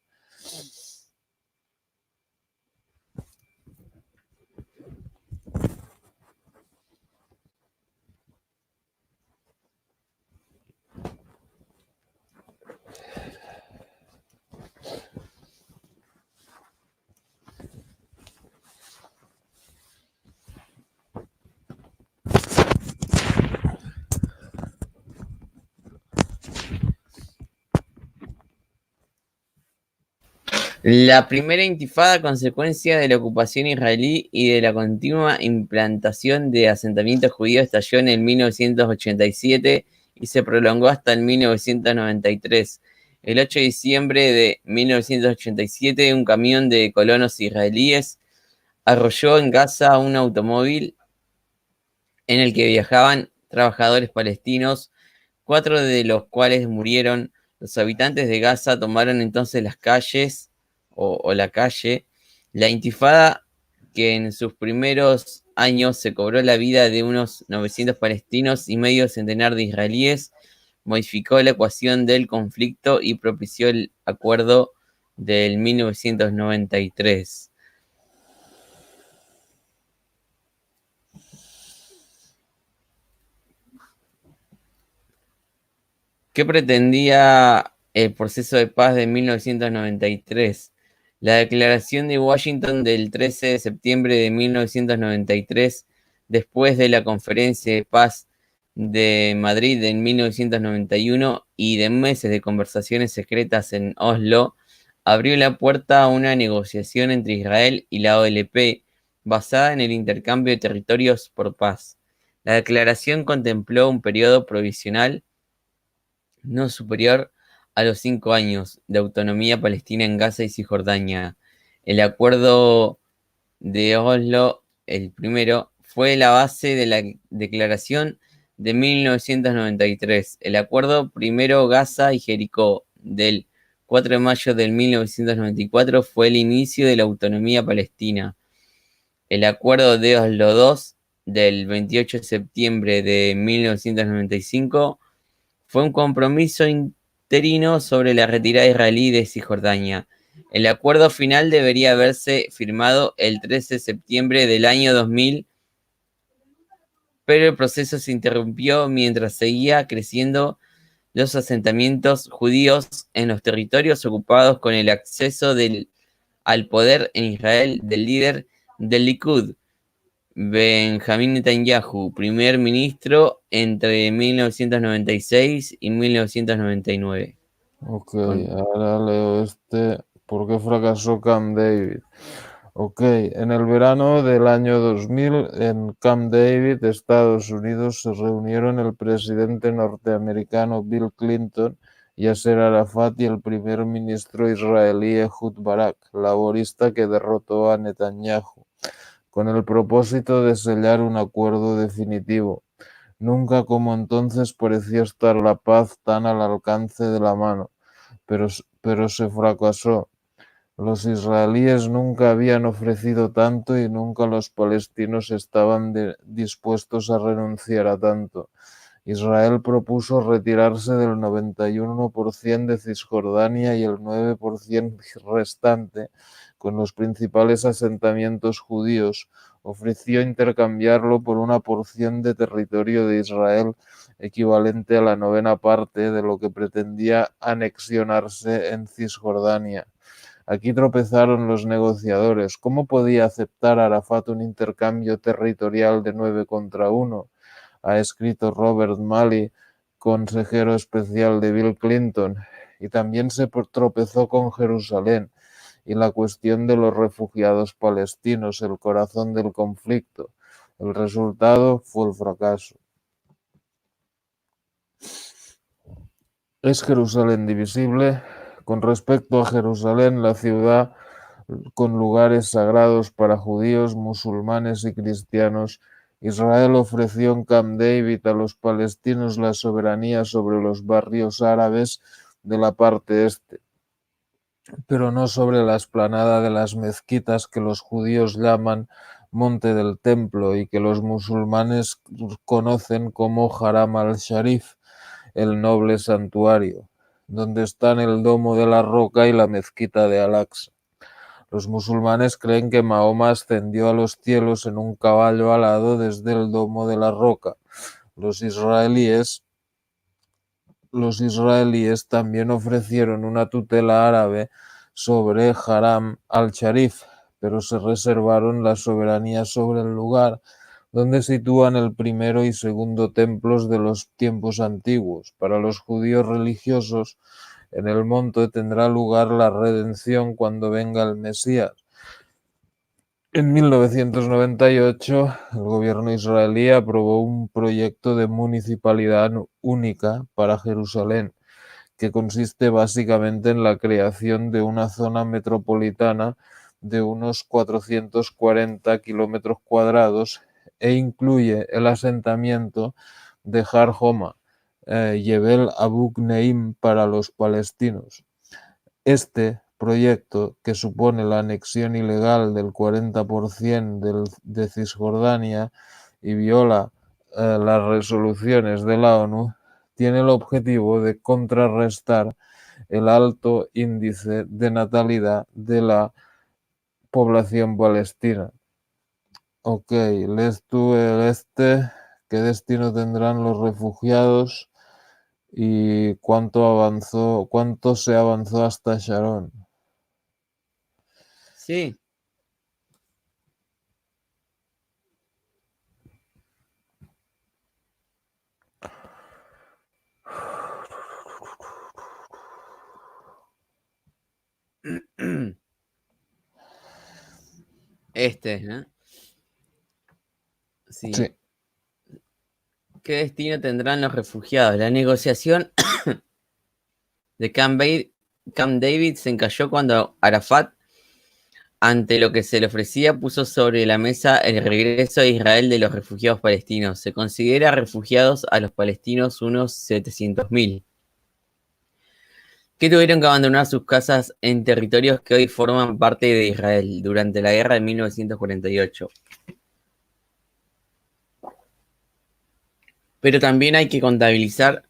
La primera intifada, consecuencia de la ocupación israelí y de la continua implantación de asentamientos judíos, estalló en 1987 y se prolongó hasta el 1993. El 8 de diciembre de 1987, un camión de colonos israelíes arrolló en Gaza un automóvil en el que viajaban trabajadores palestinos, 4 de los cuales murieron. Los habitantes de Gaza tomaron entonces las calles o la calle. La intifada, que en sus primeros años se cobró la vida de unos 900 palestinos y medio centenar de israelíes, modificó la ecuación del conflicto y propició el acuerdo del 1993. ¿Qué pretendía el proceso de paz de 1993? La Declaración de Washington del 13 de septiembre de 1993, después de la Conferencia de Paz de Madrid en 1991 y de meses de conversaciones secretas en Oslo, abrió la puerta a una negociación entre Israel y la OLP basada en el intercambio de territorios por paz. La declaración contempló un periodo provisional no superior a los 5 años de autonomía palestina en Gaza y Cisjordania. El acuerdo de Oslo, el primero, fue la base de la declaración de 1993. El acuerdo primero Gaza y Jericó del 4 de mayo de 1994 fue el inicio de la autonomía palestina. El acuerdo de Oslo II del 28 de septiembre de 1995 fue un compromiso interino sobre la retirada israelí de Cisjordania. El acuerdo final debería haberse firmado el 13 de septiembre del año 2000, pero el proceso se interrumpió mientras seguía creciendo los asentamientos judíos en los territorios ocupados con el acceso al poder en Israel del líder del Likud, Benjamín Netanyahu, primer ministro entre 1996 y 1999. Ok, ahora leo ¿Por qué fracasó Camp David? Ok, en el verano del año 2000 en Camp David, Estados Unidos, se reunieron el presidente norteamericano Bill Clinton, Yasser Arafat y el primer ministro israelí Ehud Barak, laborista que derrotó a Netanyahu, con el propósito de sellar un acuerdo definitivo. Nunca como entonces pareció estar la paz tan al alcance de la mano, pero se fracasó. Los israelíes nunca habían ofrecido tanto y nunca los palestinos estaban dispuestos a renunciar a tanto. Israel propuso retirarse del 91% de Cisjordania y el 9% restante, con los principales asentamientos judíos. Ofreció intercambiarlo por una porción de territorio de Israel equivalente a la 9ª parte de lo que pretendía anexionarse en Cisjordania. Aquí tropezaron los negociadores. ¿Cómo podía aceptar Arafat un intercambio territorial de 9 contra 1? Ha escrito Robert Malley, consejero especial de Bill Clinton, y también se tropezó con Jerusalén y la cuestión de los refugiados palestinos, el corazón del conflicto. El resultado fue el fracaso. ¿Es Jerusalén divisible? Con respecto a Jerusalén, la ciudad con lugares sagrados para judíos, musulmanes y cristianos, Israel ofreció en Camp David a los palestinos la soberanía sobre los barrios árabes de la parte este, pero no sobre la explanada de las mezquitas que los judíos llaman Monte del Templo y que los musulmanes conocen como Haram al-Sharif, el noble santuario, donde están el Domo de la Roca y la mezquita de Al-Aqsa. Los musulmanes creen que Mahoma ascendió a los cielos en un caballo alado desde el Domo de la Roca. Los israelíes también ofrecieron una tutela árabe sobre Haram al-Sharif, pero se reservaron la soberanía sobre el lugar donde sitúan el primero y segundo templos de los tiempos antiguos. Para los judíos religiosos, en el monte tendrá lugar la redención cuando venga el Mesías. En 1998, el gobierno israelí aprobó un proyecto de municipalidad única para Jerusalén, que consiste básicamente en la creación de una zona metropolitana de unos 440 kilómetros cuadrados e incluye el asentamiento de Har Homa, Jebel Abu Ghneim para los palestinos. Este proyecto, que supone la anexión ilegal del 40% de Cisjordania y viola las resoluciones de la ONU, tiene el objetivo de contrarrestar el alto índice de natalidad de la población palestina. Ok, lees tú ¿qué destino tendrán los refugiados y cuánto se avanzó hasta Sharon? Sí. ¿No? Sí. Sí. ¿Qué destino tendrán los refugiados? La negociación de Camp David se encalló cuando Arafat, ante lo que se le ofrecía, puso sobre la mesa el regreso a Israel de los refugiados palestinos. Se considera refugiados a los palestinos unos 700.000, que tuvieron que abandonar sus casas en territorios que hoy forman parte de Israel durante la guerra de 1948. Pero también hay que contabilizar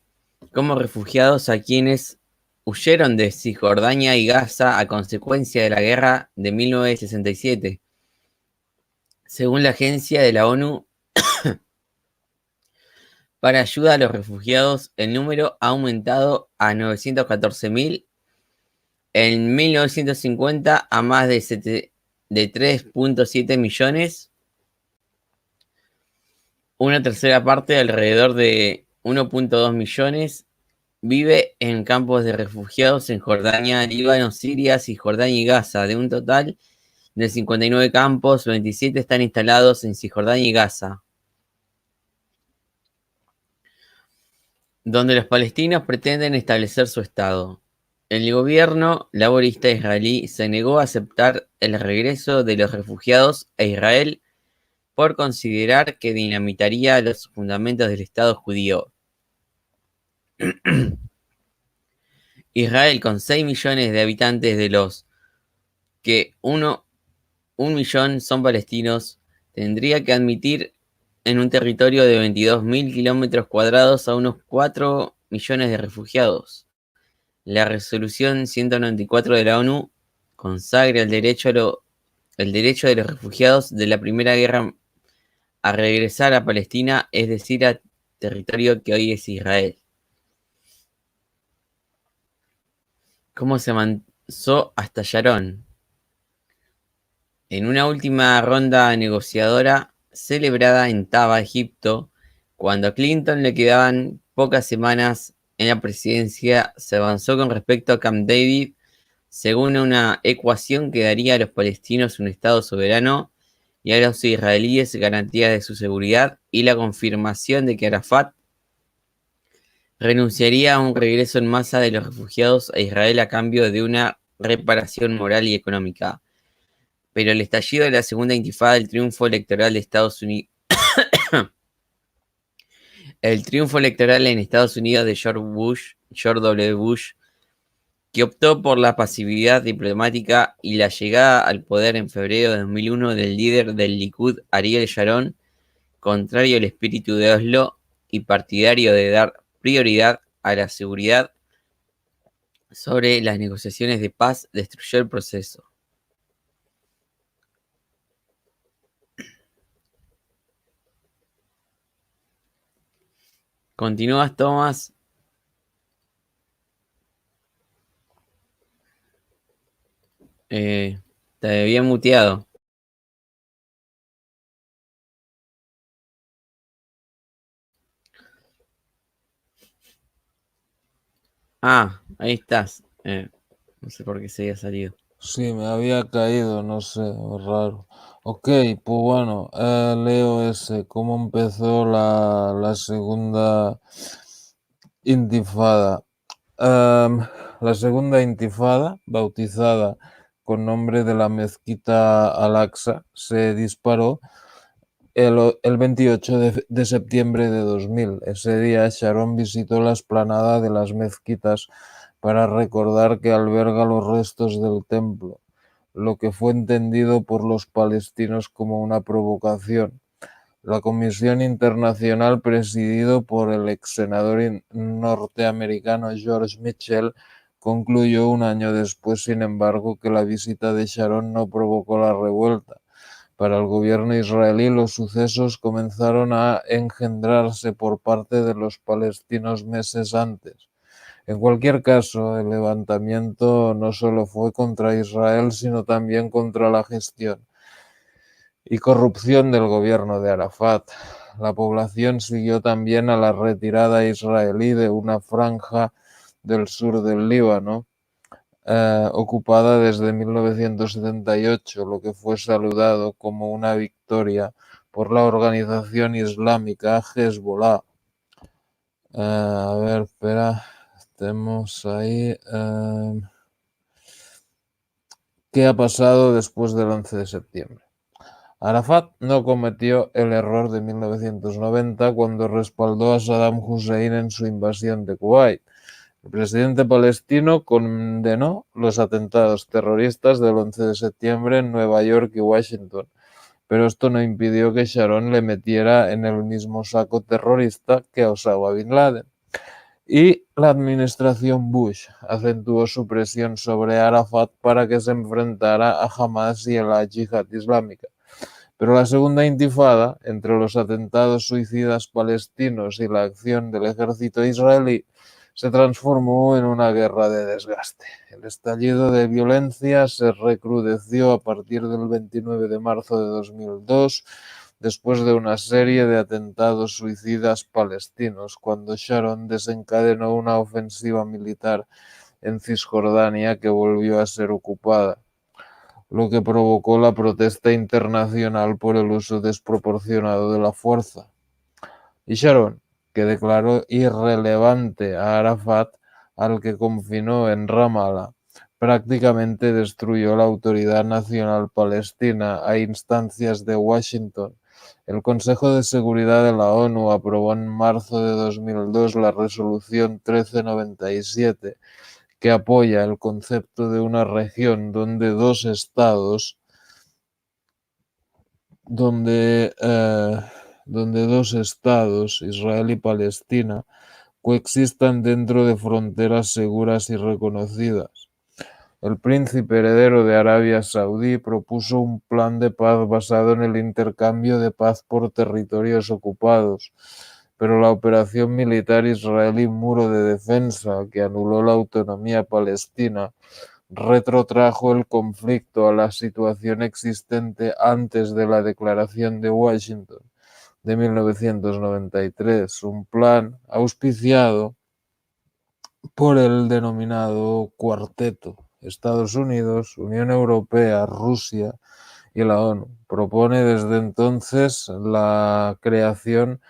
como refugiados a quienes huyeron de Cisjordania y Gaza a consecuencia de la guerra de 1967. Según la Agencia de la ONU para Ayuda a los Refugiados, el número ha aumentado a 914.000 en 1950 a más de 3.7 millones, una tercera parte, alrededor de 1.2 millones, vive en campos de refugiados en Jordania, Líbano, Siria, Cisjordania y Gaza. De un total de 59 campos, 27 están instalados en Cisjordania y Gaza, donde los palestinos pretenden establecer su estado. El gobierno laborista israelí se negó a aceptar el regreso de los refugiados a Israel por considerar que dinamitaría los fundamentos del Estado judío. Israel, con 6 millones de habitantes, de los que 1 millón son palestinos, tendría que admitir en un territorio de 22.000 kilómetros cuadrados a unos 4 millones de refugiados. La resolución 194 de la ONU consagra el derecho de los refugiados de la Primera Guerra a regresar a Palestina, es decir, a territorio que hoy es Israel. ¿Cómo se avanzó hasta Sharon? En una última ronda negociadora celebrada en Taba, Egipto, cuando a Clinton le quedaban pocas semanas en la presidencia, se avanzó con respecto a Camp David, según una ecuación que daría a los palestinos un estado soberano y a los israelíes garantía de su seguridad, y la confirmación de que Arafat renunciaría a un regreso en masa de los refugiados a Israel a cambio de una reparación moral y económica. Pero el estallido de la segunda intifada, el triunfo electoral en Estados Unidos de George W. Bush, que optó por la pasividad diplomática, y la llegada al poder en febrero de 2001 del líder del Likud, Ariel Sharon, contrario al espíritu de Oslo y partidario de dar prioridad a la seguridad sobre las negociaciones de paz, destruyó el proceso. ¿Continúas, Tomás? Te había muteado. Ah, ahí estás. No sé por qué se había salido. Sí, me había caído, no sé, raro. Ok, pues bueno, leo ese, cómo empezó la segunda intifada. La segunda intifada, bautizada con nombre de la mezquita Al-Aqsa, se disparó el 28 de septiembre de 2000. Ese día Sharon visitó la explanada de las mezquitas para recordar que alberga los restos del templo, lo que fue entendido por los palestinos como una provocación. La Comisión Internacional, presidido por el ex senador norteamericano George Mitchell, concluyó un año después, sin embargo, que la visita de Sharon no provocó la revuelta. Para el gobierno israelí, los sucesos comenzaron a engendrarse por parte de los palestinos meses antes. En cualquier caso, el levantamiento no solo fue contra Israel, sino también contra la gestión y corrupción del gobierno de Arafat. La población siguió también a la retirada israelí de una franja del sur del Líbano, ocupada desde 1978, lo que fue saludado como una victoria por la organización islámica Hezbollah. A ver, espera, estemos ahí. ¿Qué ha pasado después del 11 de septiembre? Arafat no cometió el error de 1990 cuando respaldó a Saddam Hussein en su invasión de Kuwait. El presidente palestino condenó los atentados terroristas del 11 de septiembre en Nueva York y Washington, pero esto no impidió que Sharon le metiera en el mismo saco terrorista que a Osama Bin Laden. Y la administración Bush acentuó su presión sobre Arafat para que se enfrentara a Hamas y a la Yihad Islámica. Pero la segunda intifada, entre los atentados suicidas palestinos y la acción del ejército israelí, se transformó en una guerra de desgaste. El estallido de violencia se recrudeció a partir del 29 de marzo de 2002, después de una serie de atentados suicidas palestinos, cuando Sharon desencadenó una ofensiva militar en Cisjordania que volvió a ser ocupada, lo que provocó la protesta internacional por el uso desproporcionado de la fuerza. Y Sharon, que declaró irrelevante a Arafat, al que confinó en Ramallah, prácticamente destruyó la Autoridad Nacional Palestina a instancias de Washington. El Consejo de Seguridad de la ONU aprobó en marzo de 2002 la resolución 1397, que apoya el concepto de una región donde dos estados, Israel y Palestina, coexistan dentro de fronteras seguras y reconocidas. El príncipe heredero de Arabia Saudí propuso un plan de paz basado en el intercambio de paz por territorios ocupados, pero la operación militar israelí Muro de Defensa, que anuló la autonomía palestina, retrotrajo el conflicto a la situación existente antes de la Declaración de Washington de 1993, un plan auspiciado por el denominado Cuarteto: Estados Unidos, Unión Europea, Rusia y la ONU. Propone desde entonces la creación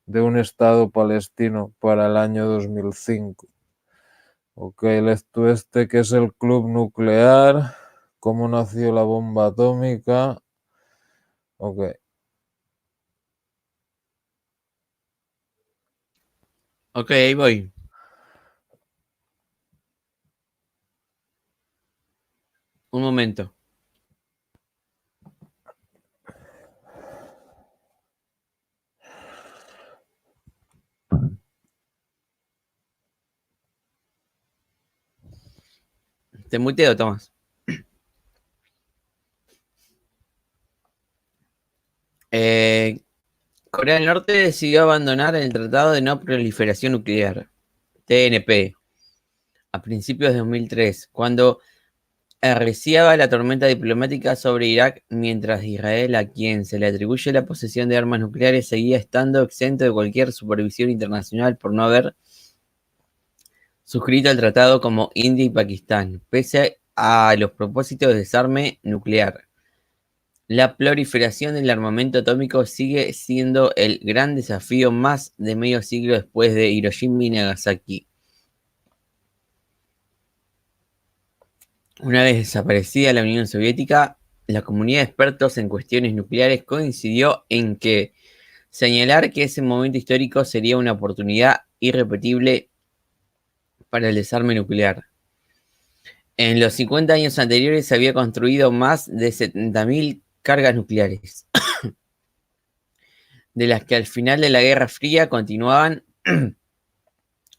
de un Estado palestino para el año 2005. Ok, esto que es el club nuclear, cómo nació la bomba atómica. Ok. Ok, ahí voy. Un momento. Te muteo, Tomás. Corea del Norte decidió abandonar el Tratado de No Proliferación Nuclear, TNP, a principios de 2003, cuando arreciaba la tormenta diplomática sobre Irak, mientras Israel, a quien se le atribuye la posesión de armas nucleares, seguía estando exento de cualquier supervisión internacional por no haber suscrito el tratado, como India y Pakistán, pese a los propósitos de desarme nuclear. La proliferación del armamento atómico sigue siendo el gran desafío más de medio siglo después de Hiroshima y Nagasaki. Una vez desaparecida la Unión Soviética, la comunidad de expertos en cuestiones nucleares coincidió en que señalar que ese momento histórico sería una oportunidad irrepetible para el desarme nuclear. En los 50 años anteriores se había construido más de 70.000 cargas nucleares, de las que al final de la Guerra Fría continuaban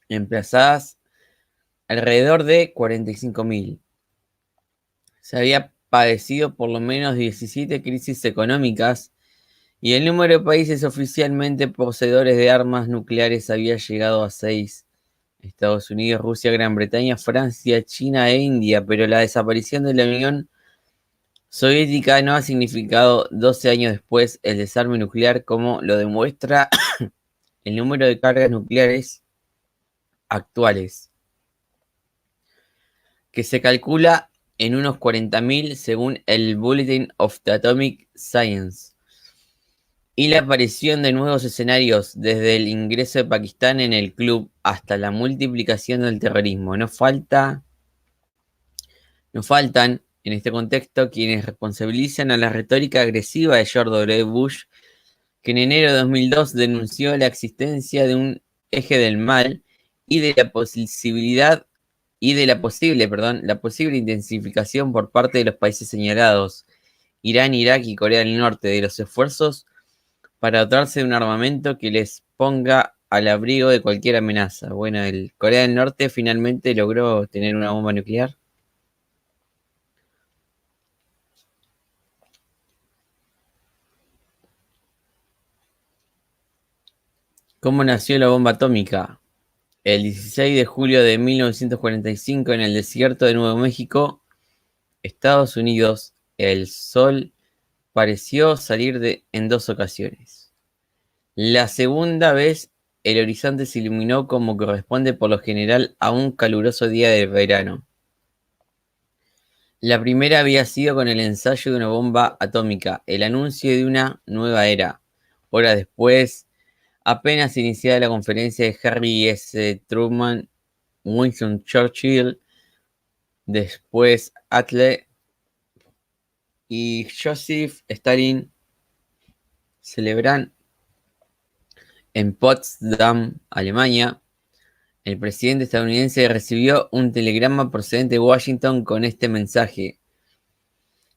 emplazadas alrededor de 45.000. Se había padecido por lo menos 17 crisis económicas y el número de países oficialmente poseedores de armas nucleares había llegado a 6. Estados Unidos, Rusia, Gran Bretaña, Francia, China e India, pero la desaparición de la Unión Soviética no ha significado 12 años después el desarme nuclear, como lo demuestra el número de cargas nucleares actuales, que se calcula en unos 40.000 según el Bulletin of the Atomic Science, y la aparición de nuevos escenarios, desde el ingreso de Pakistán en el club hasta la multiplicación del terrorismo. No faltan en este contexto quienes responsabilizan a la retórica agresiva de George W. Bush, que en enero de 2002 denunció la existencia de un eje del mal y de la posible, la posible intensificación por parte de los países señalados, Irán, Irak y Corea del Norte, de los esfuerzos para dotarse de un armamento que les ponga al abrigo de cualquier amenaza. Bueno, el Corea del Norte finalmente logró tener una bomba nuclear. ¿Cómo nació la bomba atómica? El 16 de julio de 1945, en el desierto de Nuevo México, Estados Unidos, el sol pareció salir en dos ocasiones. La segunda vez, el horizonte se iluminó como corresponde por lo general a un caluroso día de verano. La primera había sido con el ensayo de una bomba atómica, el anuncio de una nueva era. Horas después, apenas iniciada la conferencia de Harry S. Truman, Winston Churchill, después Hitler y Joseph Stalin celebran en Potsdam, Alemania. El presidente estadounidense recibió un telegrama procedente de Washington con este mensaje: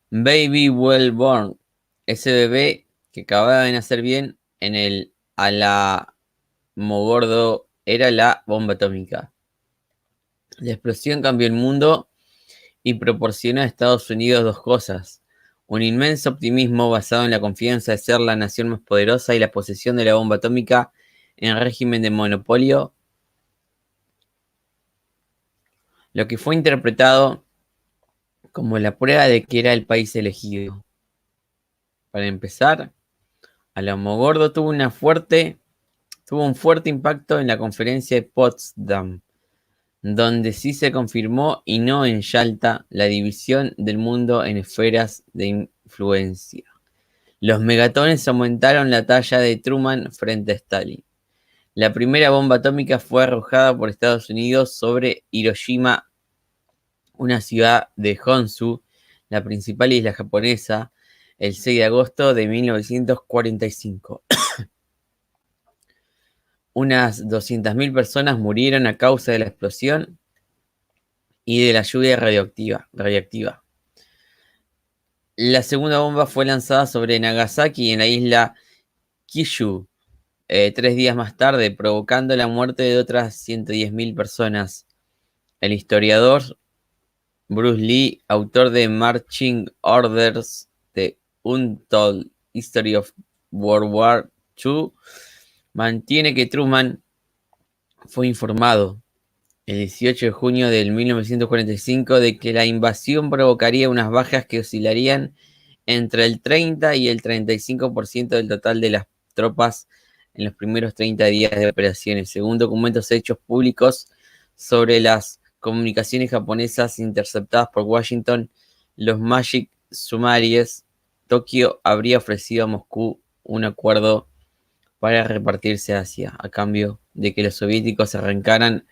Baby well born. Ese bebé que acababa de nacer bien en el Alamogordo era la bomba atómica. La explosión cambió el mundo y proporcionó a Estados Unidos dos cosas: un inmenso optimismo basado en la confianza de ser la nación más poderosa y la posesión de la bomba atómica en régimen de monopolio, lo que fue interpretado como la prueba de que era el país elegido. Para empezar, Alamogordo tuvo un fuerte impacto en la conferencia de Potsdam, donde sí se confirmó, y no en Yalta, la división del mundo en esferas de influencia. Los megatones aumentaron la talla de Truman frente a Stalin. La primera bomba atómica fue arrojada por Estados Unidos sobre Hiroshima, una ciudad de Honshu, la principal isla japonesa, el 6 de agosto de 1945. Unas 200.000 personas murieron a causa de la explosión y de la lluvia radiactiva. La segunda bomba fue lanzada sobre Nagasaki en la isla Kyushu 3 días más tarde, provocando la muerte de otras 110.000 personas. El historiador Bruce Lee, autor de Marching Orders, The Untold History of World War II, mantiene que Truman fue informado el 18 de junio de 1945 de que la invasión provocaría unas bajas que oscilarían entre el 30 y el 35% del total de las tropas en los primeros 30 días de operaciones, según documentos hechos públicos sobre las comunicaciones japonesas interceptadas por Washington. Los Magic Summaries, Tokio habría ofrecido a Moscú un acuerdo para repartirse Asia, a cambio de que los soviéticos arrancaran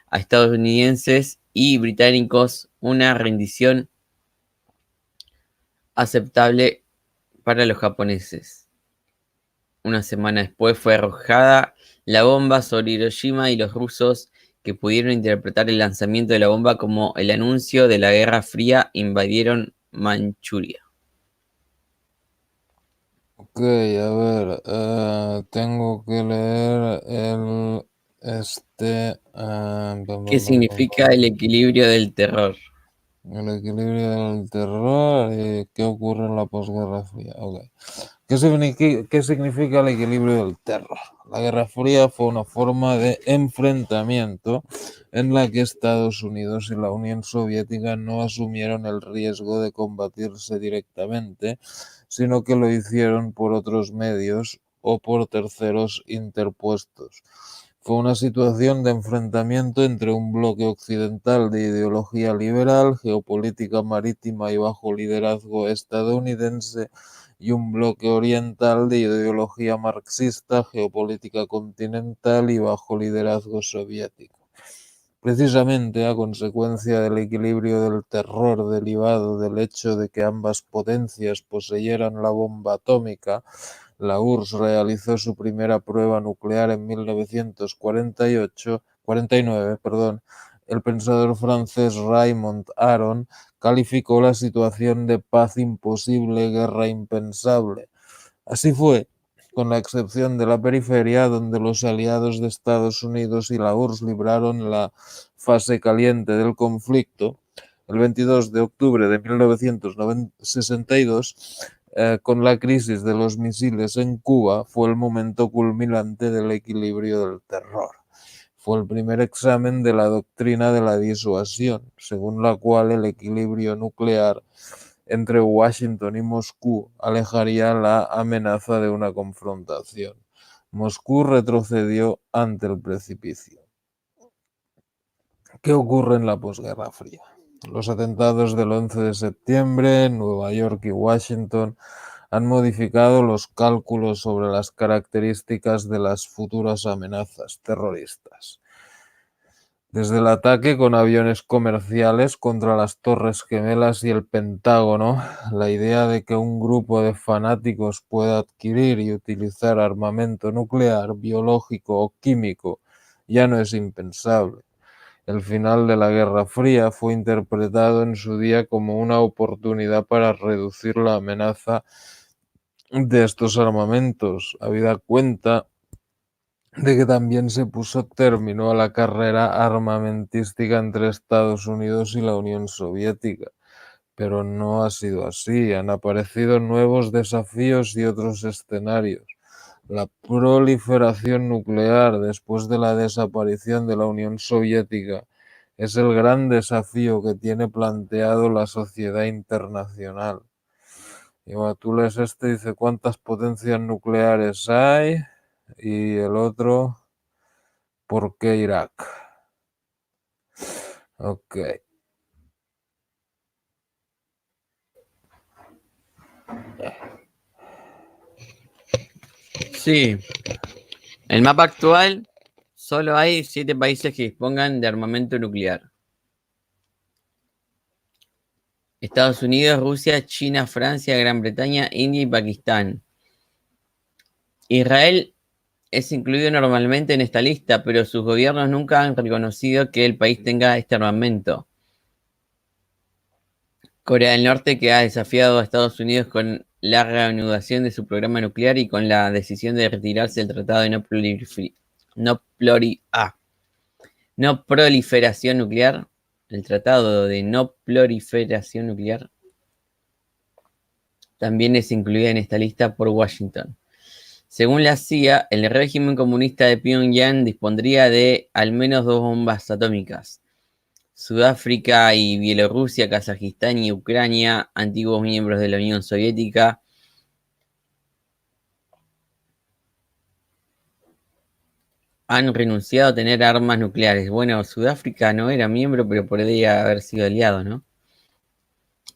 a estadounidenses y británicos una rendición aceptable para los japoneses. Una semana después fue arrojada la bomba sobre Hiroshima y los rusos, que pudieron interpretar el lanzamiento de la bomba como el anuncio de la Guerra Fría, invadieron Manchuria. Ok, a ver, tengo que leer ¿Qué significa el equilibrio del terror? el equilibrio del terror y qué ocurre en la posguerra fría. Okay. ¿Qué significa el equilibrio del terror? La Guerra Fría fue una forma de enfrentamiento en la que Estados Unidos y la Unión Soviética no asumieron el riesgo de combatirse directamente, sino que lo hicieron por otros medios o por terceros interpuestos. Fue una situación de enfrentamiento entre un bloque occidental de ideología liberal, geopolítica marítima y bajo liderazgo estadounidense, y un bloque oriental de ideología marxista, geopolítica continental y bajo liderazgo soviético. Precisamente a consecuencia del equilibrio del terror derivado del hecho de que ambas potencias poseyeran la bomba atómica, la URSS realizó su primera prueba nuclear en 1948, 49, perdón, el pensador francés Raymond Aron calificó la situación de paz imposible, guerra impensable. Así fue, con la excepción de la periferia, donde los aliados de Estados Unidos y la URSS libraron la fase caliente del conflicto. El 22 de octubre de 1962, con la crisis de los misiles en Cuba, fue el momento culminante del equilibrio del terror. Fue el primer examen de la doctrina de la disuasión, según la cual el equilibrio nuclear entre Washington y Moscú alejaría la amenaza de una confrontación. Moscú retrocedió ante el precipicio. ¿Qué ocurre en la posguerra fría? Los atentados del 11 de septiembre en Nueva York y Washington han modificado los cálculos sobre las características de las futuras amenazas terroristas. Desde el ataque con aviones comerciales contra las Torres Gemelas y el Pentágono, la idea de que un grupo de fanáticos pueda adquirir y utilizar armamento nuclear, biológico o químico ya no es impensable. El final de la Guerra Fría fue interpretado en su día como una oportunidad para reducir la amenaza de estos armamentos, habida cuenta de que también se puso término a la carrera armamentística entre Estados Unidos y la Unión Soviética. Pero no ha sido así, han aparecido nuevos desafíos y otros escenarios. La proliferación nuclear después de la desaparición de la Unión Soviética es el gran desafío que tiene planteado la sociedad internacional. Y bueno, tú lees este y dice, ¿cuántas potencias nucleares hay? Y el otro, ¿por qué Irak? Ok. Sí, el mapa actual solo hay 7 países que dispongan de armamento nuclear. Estados Unidos, Rusia, China, Francia, Gran Bretaña, India y Pakistán. Israel es incluido normalmente en esta lista, pero sus gobiernos nunca han reconocido que el país tenga este armamento. Corea del Norte, que ha desafiado a Estados Unidos con la reanudación de su programa nuclear y con la decisión de retirarse del Tratado de no proliferación nuclear, el Tratado de No Proliferación Nuclear, también es incluida en esta lista por Washington. Según la CIA, el régimen comunista de Pyongyang dispondría de al menos 2 bombas atómicas. Sudáfrica y Bielorrusia, Kazajistán y Ucrania, antiguos miembros de la Unión Soviética, han renunciado a tener armas nucleares. Bueno, Sudáfrica no era miembro, pero podría haber sido aliado, ¿no?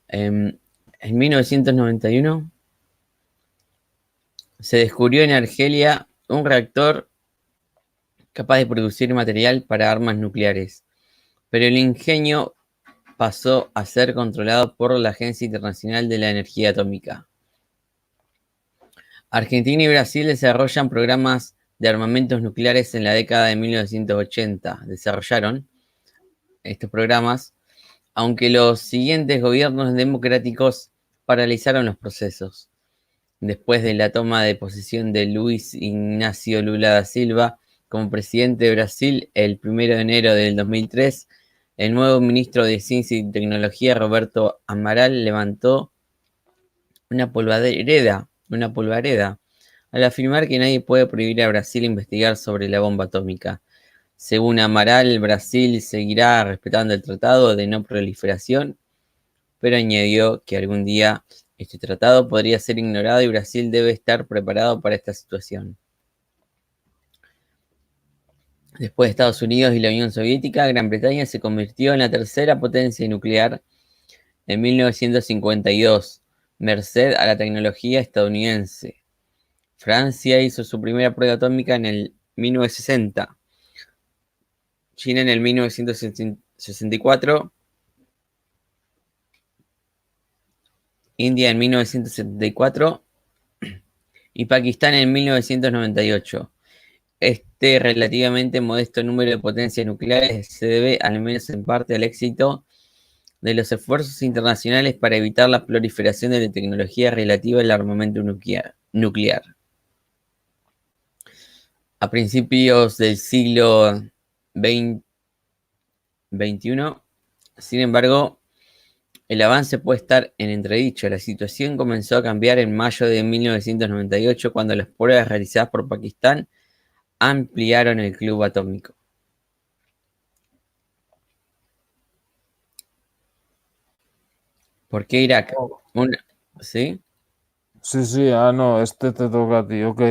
En 1991 se descubrió en Argelia un reactor capaz de producir material para armas nucleares, pero el ingenio pasó a ser controlado por la Agencia Internacional de la Energía Atómica. Argentina y Brasil desarrollan programas de armamentos nucleares en la década de 1980. Desarrollaron estos programas, aunque los siguientes gobiernos democráticos paralizaron los procesos. Después de la toma de posesión de Luiz Inácio Lula da Silva como presidente de Brasil el 1 de enero del 2003, el nuevo ministro de Ciencia y Tecnología, Roberto Amaral, levantó una polvareda al afirmar que nadie puede prohibir a Brasil investigar sobre la bomba atómica. Según Amaral, Brasil seguirá respetando el Tratado de No Proliferación, pero añadió que algún día este tratado podría ser ignorado y Brasil debe estar preparado para esta situación. Después de Estados Unidos y la Unión Soviética, Gran Bretaña se convirtió en la tercera potencia nuclear en 1952, merced a la tecnología estadounidense. Francia hizo su primera prueba atómica en el 1960, China en el 1964, India en 1974 y Pakistán en 1998. este relativamente modesto número de potencias nucleares se debe, al menos en parte, al éxito de los esfuerzos internacionales para evitar la proliferación de la tecnología relativa al armamento nuclear. A principios del siglo XXI, sin embargo, el avance puede estar en entredicho. La situación comenzó a cambiar en mayo de 1998 cuando las pruebas realizadas por Pakistán ampliaron el club atómico. ¿Por qué Irak? ¿Sí? Sí, no, este te toca a ti, ok.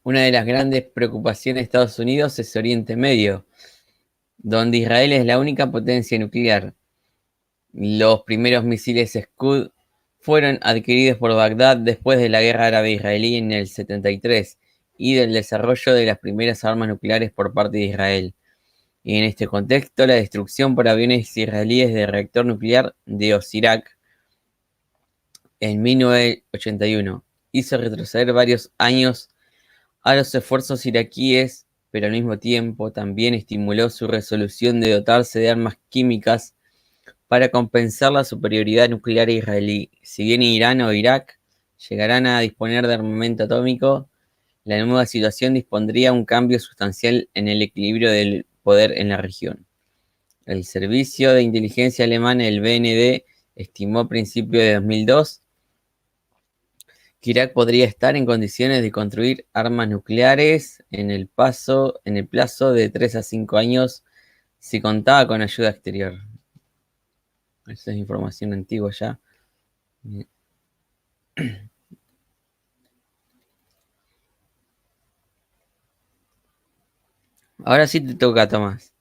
Una de las grandes preocupaciones de Estados Unidos es Oriente Medio, donde Israel es la única potencia nuclear. Los primeros misiles Scud fueron adquiridos por Bagdad después de la guerra árabe-israelí en el 73 y del desarrollo de las primeras armas nucleares por parte de Israel. Y en este contexto, la destrucción por aviones israelíes del reactor nuclear de Osirak en 1981 hizo retroceder varios años a los esfuerzos iraquíes, pero al mismo tiempo también estimuló su resolución de dotarse de armas químicas para compensar la superioridad nuclear israelí. Si bien Irán o Irak llegarán a disponer de armamento atómico, la nueva situación dispondría un cambio sustancial en el equilibrio del poder en la región. El servicio de inteligencia alemán, el BND, estimó a principios de 2002 que Irak podría estar en condiciones de construir armas nucleares en el plazo de 3 a 5 años si contaba con ayuda exterior. Esa es información antigua ya. Ahora sí te toca, Tomás.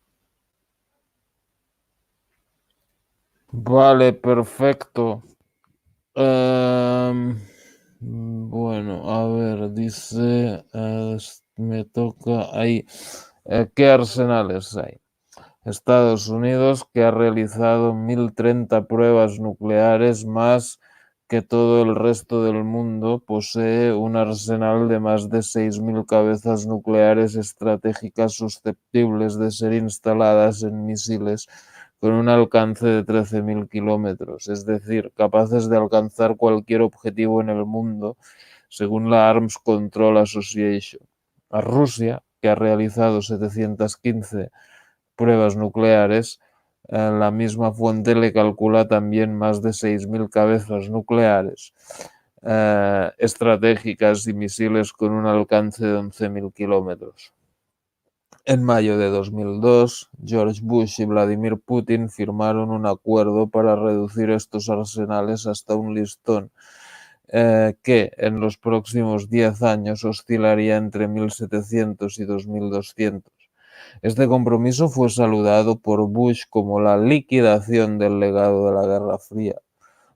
Vale, perfecto. Bueno, a ver, dice, me toca ahí. ¿Qué arsenales hay? Estados Unidos, que ha realizado 1030 pruebas nucleares más que todo el resto del mundo, posee un arsenal de más de 6.000 cabezas nucleares estratégicas susceptibles de ser instaladas en misiles con un alcance de 13.000 kilómetros, es decir, capaces de alcanzar cualquier objetivo en el mundo, según la Arms Control Association. A Rusia, que ha realizado 715 pruebas nucleares, la misma fuente le calcula también más de 6.000 cabezas nucleares estratégicas y misiles con un alcance de 11.000 kilómetros. En mayo de 2002, George Bush y Vladimir Putin firmaron un acuerdo para reducir estos arsenales hasta un listón que en los próximos 10 años oscilaría entre 1.700 y 2.200. Este compromiso fue saludado por Bush como la liquidación del legado de la Guerra Fría.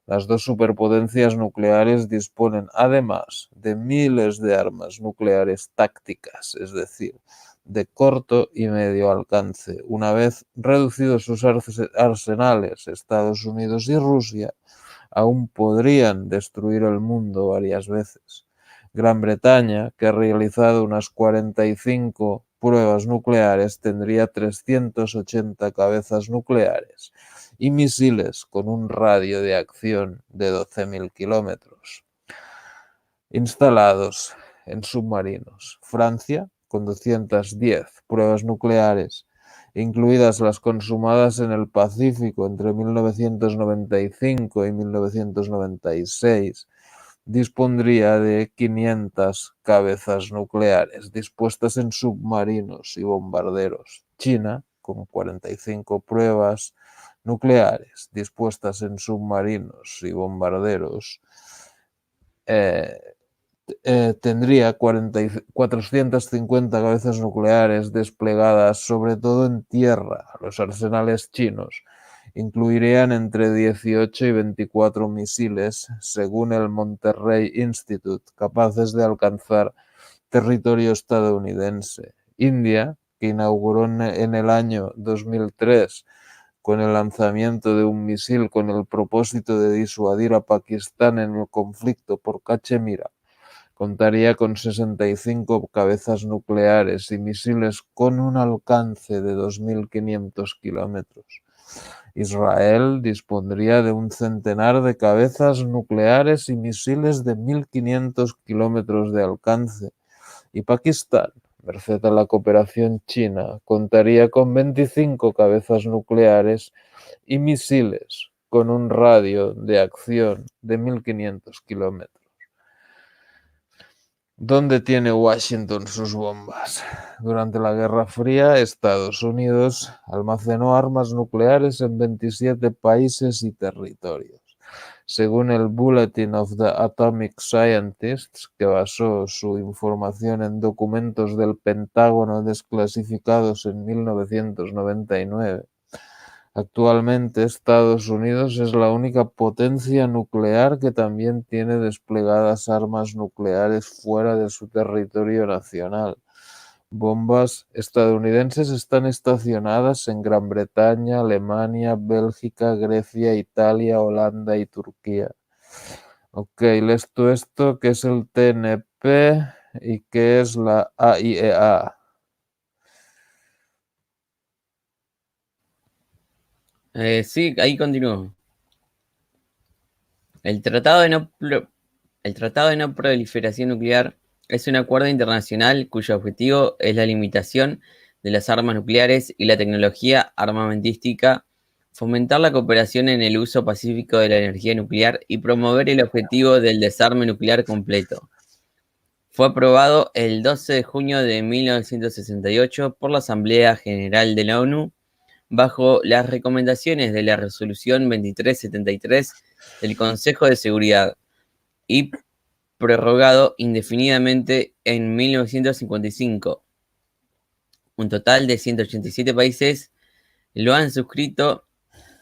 Las dos superpotencias nucleares disponen además de miles de armas nucleares tácticas, es decir, de corto y medio alcance. Una vez reducidos sus arsenales, Estados Unidos y Rusia aún podrían destruir el mundo varias veces. Gran Bretaña, que ha realizado unas 45 pruebas nucleares, tendría 380 cabezas nucleares y misiles con un radio de acción de 12.000 kilómetros instalados en submarinos. Francia, con 210 pruebas nucleares, incluidas las consumadas en el Pacífico entre 1995 y 1996, dispondría de 500 cabezas nucleares dispuestas en submarinos y bombarderos. China, con 45 pruebas nucleares dispuestas en submarinos y bombarderos, tendría 450 cabezas nucleares desplegadas sobre todo en tierra. Los arsenales chinos incluirían entre 18 y 24 misiles, según el Monterrey Institute, capaces de alcanzar territorio estadounidense. India, que inauguró en el año 2003 con el lanzamiento de un misil con el propósito de disuadir a Pakistán en el conflicto por Cachemira. Contaría con 65 cabezas nucleares y misiles con un alcance de 2.500 kilómetros. Israel dispondría de un centenar de cabezas nucleares y misiles de 1.500 kilómetros de alcance. Y Pakistán, merced a la cooperación china, contaría con 25 cabezas nucleares y misiles con un radio de acción de 1.500 kilómetros. ¿Dónde tiene Washington sus bombas? Durante la Guerra Fría, Estados Unidos almacenó armas nucleares en 27 países y territorios. Según el Bulletin of the Atomic Scientists, que basó su información en documentos del Pentágono desclasificados en 1999, actualmente Estados Unidos es la única potencia nuclear que también tiene desplegadas armas nucleares fuera de su territorio nacional. Bombas estadounidenses están estacionadas en Gran Bretaña, Alemania, Bélgica, Grecia, Italia, Holanda y Turquía. Ok, lees tú esto, ¿qué es el TNP y qué es la AIEA? Sí, ahí continúo. El Tratado de No Proliferación Nuclear es un acuerdo internacional cuyo objetivo es la limitación de las armas nucleares y la tecnología armamentística, fomentar la cooperación en el uso pacífico de la energía nuclear y promover el objetivo del desarme nuclear completo. Fue aprobado el 12 de junio de 1968 por la Asamblea General de la ONU bajo las recomendaciones de la Resolución 2373 del Consejo de Seguridad y prorrogado indefinidamente en 1955. Un total de 187 países lo han suscrito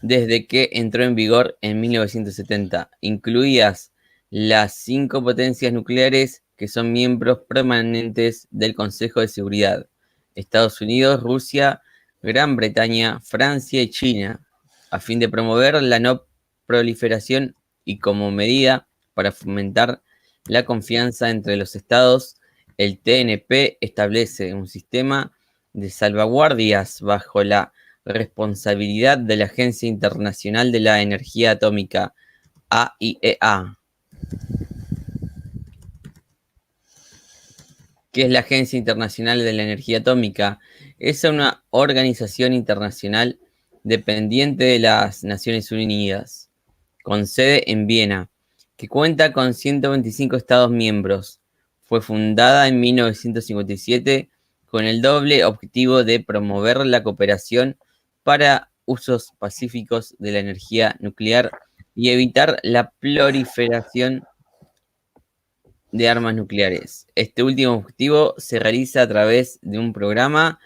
desde que entró en vigor en 1970, incluidas las 5 potencias nucleares que son miembros permanentes del Consejo de Seguridad: Estados Unidos, Rusia, Gran Bretaña, Francia y China, a fin de promover la no proliferación y como medida para fomentar la confianza entre los estados. El TNP establece un sistema de salvaguardias bajo la responsabilidad de la Agencia Internacional de la Energía Atómica, AIEA. ¿Qué es la Agencia Internacional de la Energía Atómica? Es una organización internacional dependiente de las Naciones Unidas, con sede en Viena, que cuenta con 125 Estados miembros. Fue fundada en 1957 con el doble objetivo de promover la cooperación para usos pacíficos de la energía nuclear y evitar la proliferación de armas nucleares. Este último objetivo se realiza a través de un programa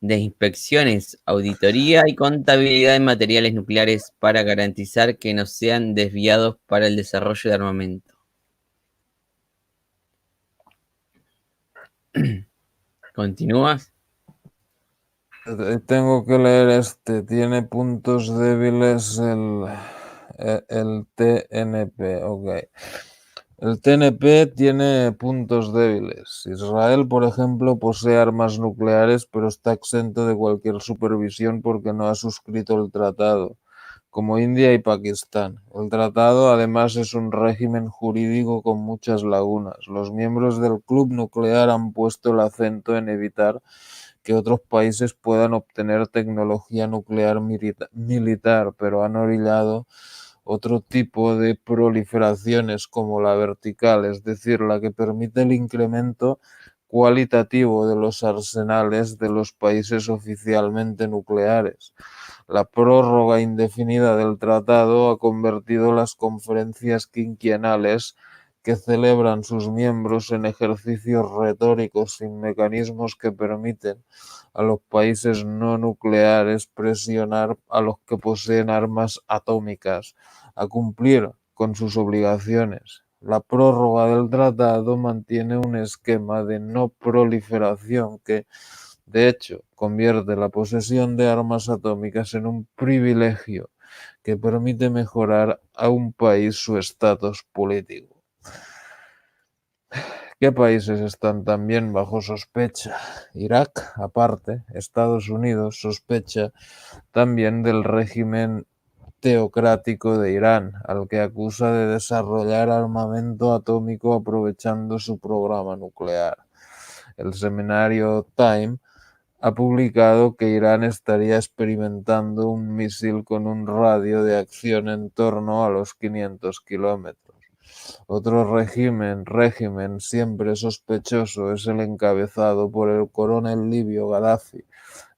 de inspecciones, auditoría y contabilidad de materiales nucleares para garantizar que no sean desviados para el desarrollo de armamento. ¿Continúas? Tengo que leer este. Tiene puntos débiles el TNP. Ok. El TNP tiene puntos débiles. Israel, por ejemplo, posee armas nucleares, pero está exento de cualquier supervisión porque no ha suscrito el tratado, como India y Pakistán. El tratado, además, es un régimen jurídico con muchas lagunas. Los miembros del club nuclear han puesto el acento en evitar que otros países puedan obtener tecnología nuclear militar, pero han orillado otro tipo de proliferaciones como la vertical, es decir, la que permite el incremento cualitativo de los arsenales de los países oficialmente nucleares. La prórroga indefinida del tratado ha convertido las conferencias quinquenales que celebran sus miembros en ejercicios retóricos sin mecanismos que permiten a los países no nucleares presionar a los que poseen armas atómicas a cumplir con sus obligaciones. La prórroga del tratado mantiene un esquema de no proliferación que De hecho, convierte la posesión de armas atómicas en un privilegio que permite mejorar a un país su estatus político. ¿Qué países están también bajo sospecha? Irak, aparte, Estados Unidos sospecha también del régimen teocrático de Irán, al que acusa de desarrollar armamento atómico aprovechando su programa nuclear. El semanario Time ha publicado que Irán estaría experimentando un misil con un radio de acción en torno a los 500 kilómetros. Otro régimen siempre sospechoso es el encabezado por el coronel libio Gaddafi,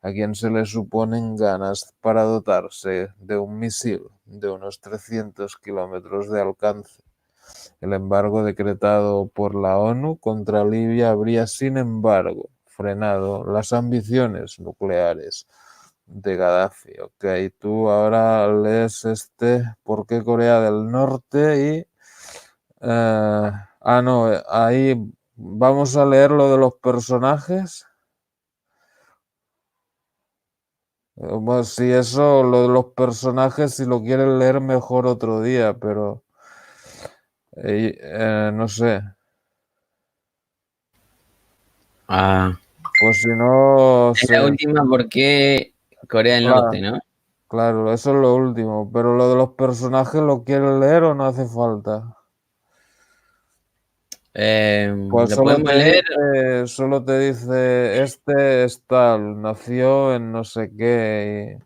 a quien se le suponen ganas para dotarse de un misil de unos 300 kilómetros de alcance. El embargo decretado por la ONU contra Libia habría, sin embargo, frenado las ambiciones nucleares de Gaddafi. Ok, tú ahora lees ¿por qué Corea del Norte? Y no, ahí vamos a leer lo de los personajes. Bueno, si eso, lo de los personajes, si lo quieres leer mejor otro día, pero no sé. Pues si no Es la sé. última porque Corea del Norte, Claro, ¿no? claro, eso es lo último. Pero lo de los personajes, ¿lo quieres leer o no hace falta? Pues ¿Lo podemos leer? solo te dice, es tal, nació en no sé qué.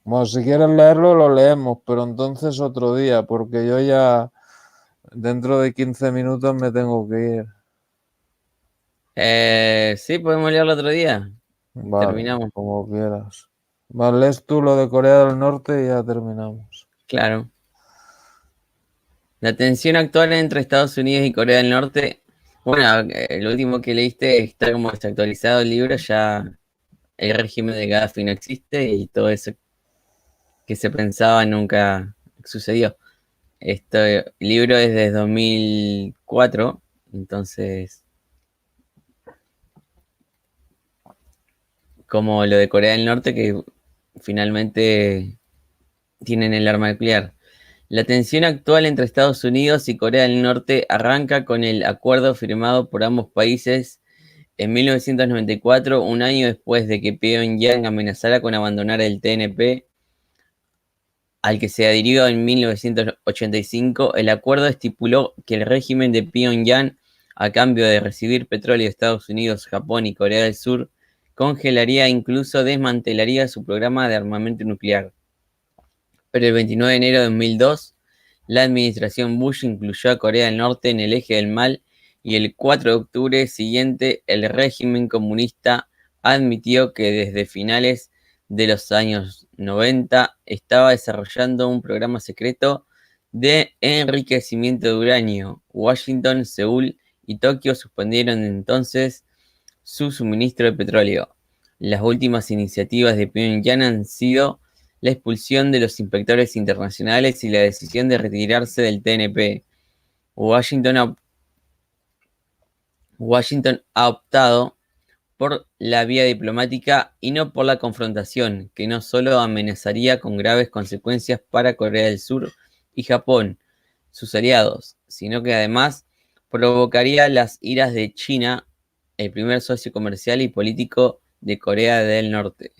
Bueno, si quieres leerlo, lo leemos, pero entonces otro día, porque yo ya dentro de 15 minutos me tengo que ir. Sí, podemos leerlo otro día. Vale, Terminamos. como quieras. Vale, lees tú lo de Corea del Norte y ya terminamos. Claro. La tensión actual entre Estados Unidos y Corea del Norte. Bueno, lo último que leíste está como desactualizado el libro, ya el régimen de Gaddafi no existe y todo eso que se pensaba nunca sucedió. Este libro es de 2004, entonces, como lo de Corea del Norte, que finalmente tienen el arma nuclear. La tensión actual entre Estados Unidos y Corea del Norte arranca con el acuerdo firmado por ambos países en 1994, un año después de que Pyongyang amenazara con abandonar el TNP, al que se adhirió en 1985. El acuerdo estipuló que el régimen de Pyongyang, a cambio de recibir petróleo de Estados Unidos, Japón y Corea del Sur, congelaría e incluso desmantelaría su programa de armamento nuclear. Pero el 29 de enero de 2002, la administración Bush incluyó a Corea del Norte en el eje del mal y el 4 de octubre siguiente el régimen comunista admitió que desde finales de los años 90 estaba desarrollando un programa secreto de enriquecimiento de uranio. Washington, Seúl y Tokio suspendieron entonces su suministro de petróleo. Las últimas iniciativas de Pyongyang han sido la expulsión de los inspectores internacionales y la decisión de retirarse del TNP. Washington ha optado por la vía diplomática y no por la confrontación, que no solo amenazaría con graves consecuencias para Corea del Sur y Japón, sus aliados, sino que además provocaría las iras de China, el primer socio comercial y político de Corea del Norte.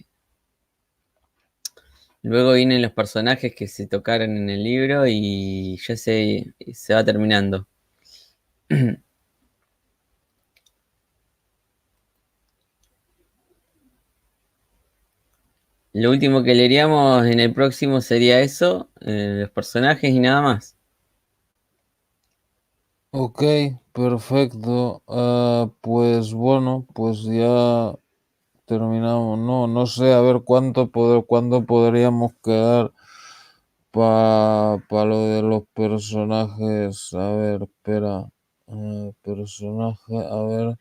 Luego vienen los personajes que se tocaron en el libro y ya se va terminando. Lo último que leeríamos en el próximo sería eso, los personajes y nada más. Ok, perfecto. Pues bueno, pues ya terminamos. No sé, a ver cuándo podríamos quedar para lo de los personajes. A ver, espera. Personaje, a ver.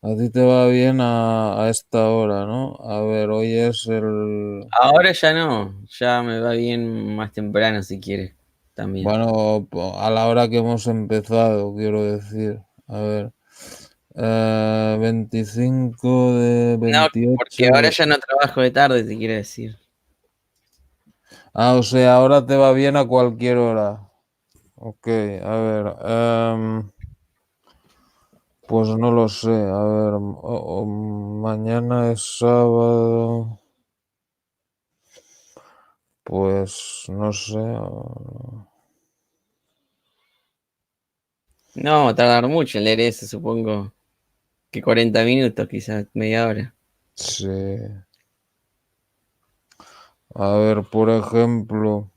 A ti te va bien a esta hora, ¿no? A ver, hoy es el... Ahora ya no, ya me va bien más temprano si quieres también. Bueno, a la hora que hemos empezado, quiero decir. A ver. 25 de No, porque 28 ahora de... ya no trabajo de tarde, te quiero decir. Ah, o sea, ahora te va bien a cualquier hora. Ok, a ver. Pues no lo sé. A ver, mañana es sábado. Pues no sé. No, va a tardar mucho en leer eso, supongo que 40 minutos, quizás media hora. Sí. A ver, por ejemplo,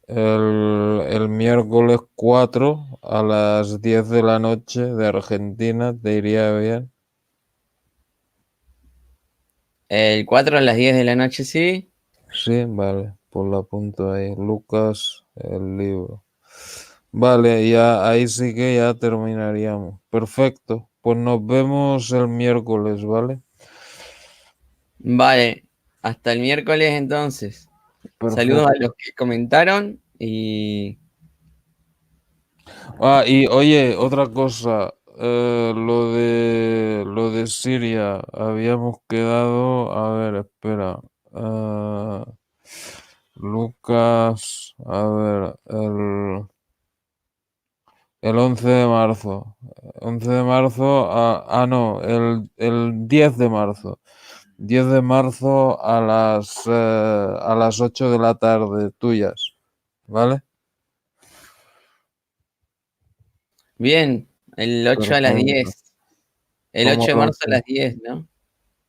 el miércoles 4 a las 10 de la noche de Argentina, ¿te iría bien? El 4 a las 10 de la noche, sí. Sí, vale, pues la apunto ahí. Lucas, el libro. Vale, ya ahí sí que ya terminaríamos. Perfecto. Pues nos vemos el miércoles, ¿vale? Vale, hasta el miércoles entonces. Saludos a Perfecto. los que comentaron y Ah, y oye, otra cosa, lo de Siria, habíamos quedado, a ver, espera, ah, Lucas, a ver, el 11 de marzo, 11 de marzo, no, el 10 de marzo, 10 de marzo a las 8 de la tarde, tuyas, ¿vale? bien, el 8 a las Perfecto. 10. El ¿Cómo 8 de lo marzo a haces? las 10, ¿no?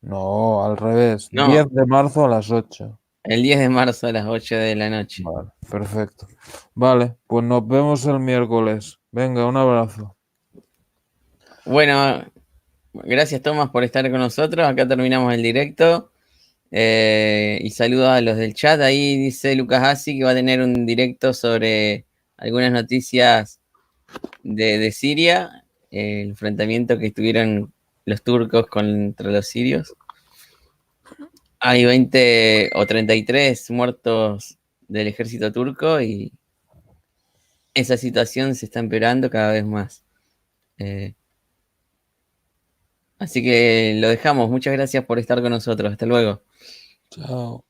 No, al revés. No, 10 de marzo a las 8. el 10 de marzo a las 8 de la noche. Vale, perfecto. Vale, pues nos vemos el miércoles. Venga, un abrazo. Bueno, gracias Tomás por estar con nosotros. Acá terminamos el directo. Y saludos a los del chat. Ahí dice Lucas Assi que va a tener un directo sobre algunas noticias de Siria, el enfrentamiento que tuvieron los turcos contra los sirios. Hay 20 o 33 muertos del ejército turco y esa situación se está empeorando cada vez más. Eh, Así que lo dejamos. Muchas gracias por estar con nosotros. Hasta luego. Chao.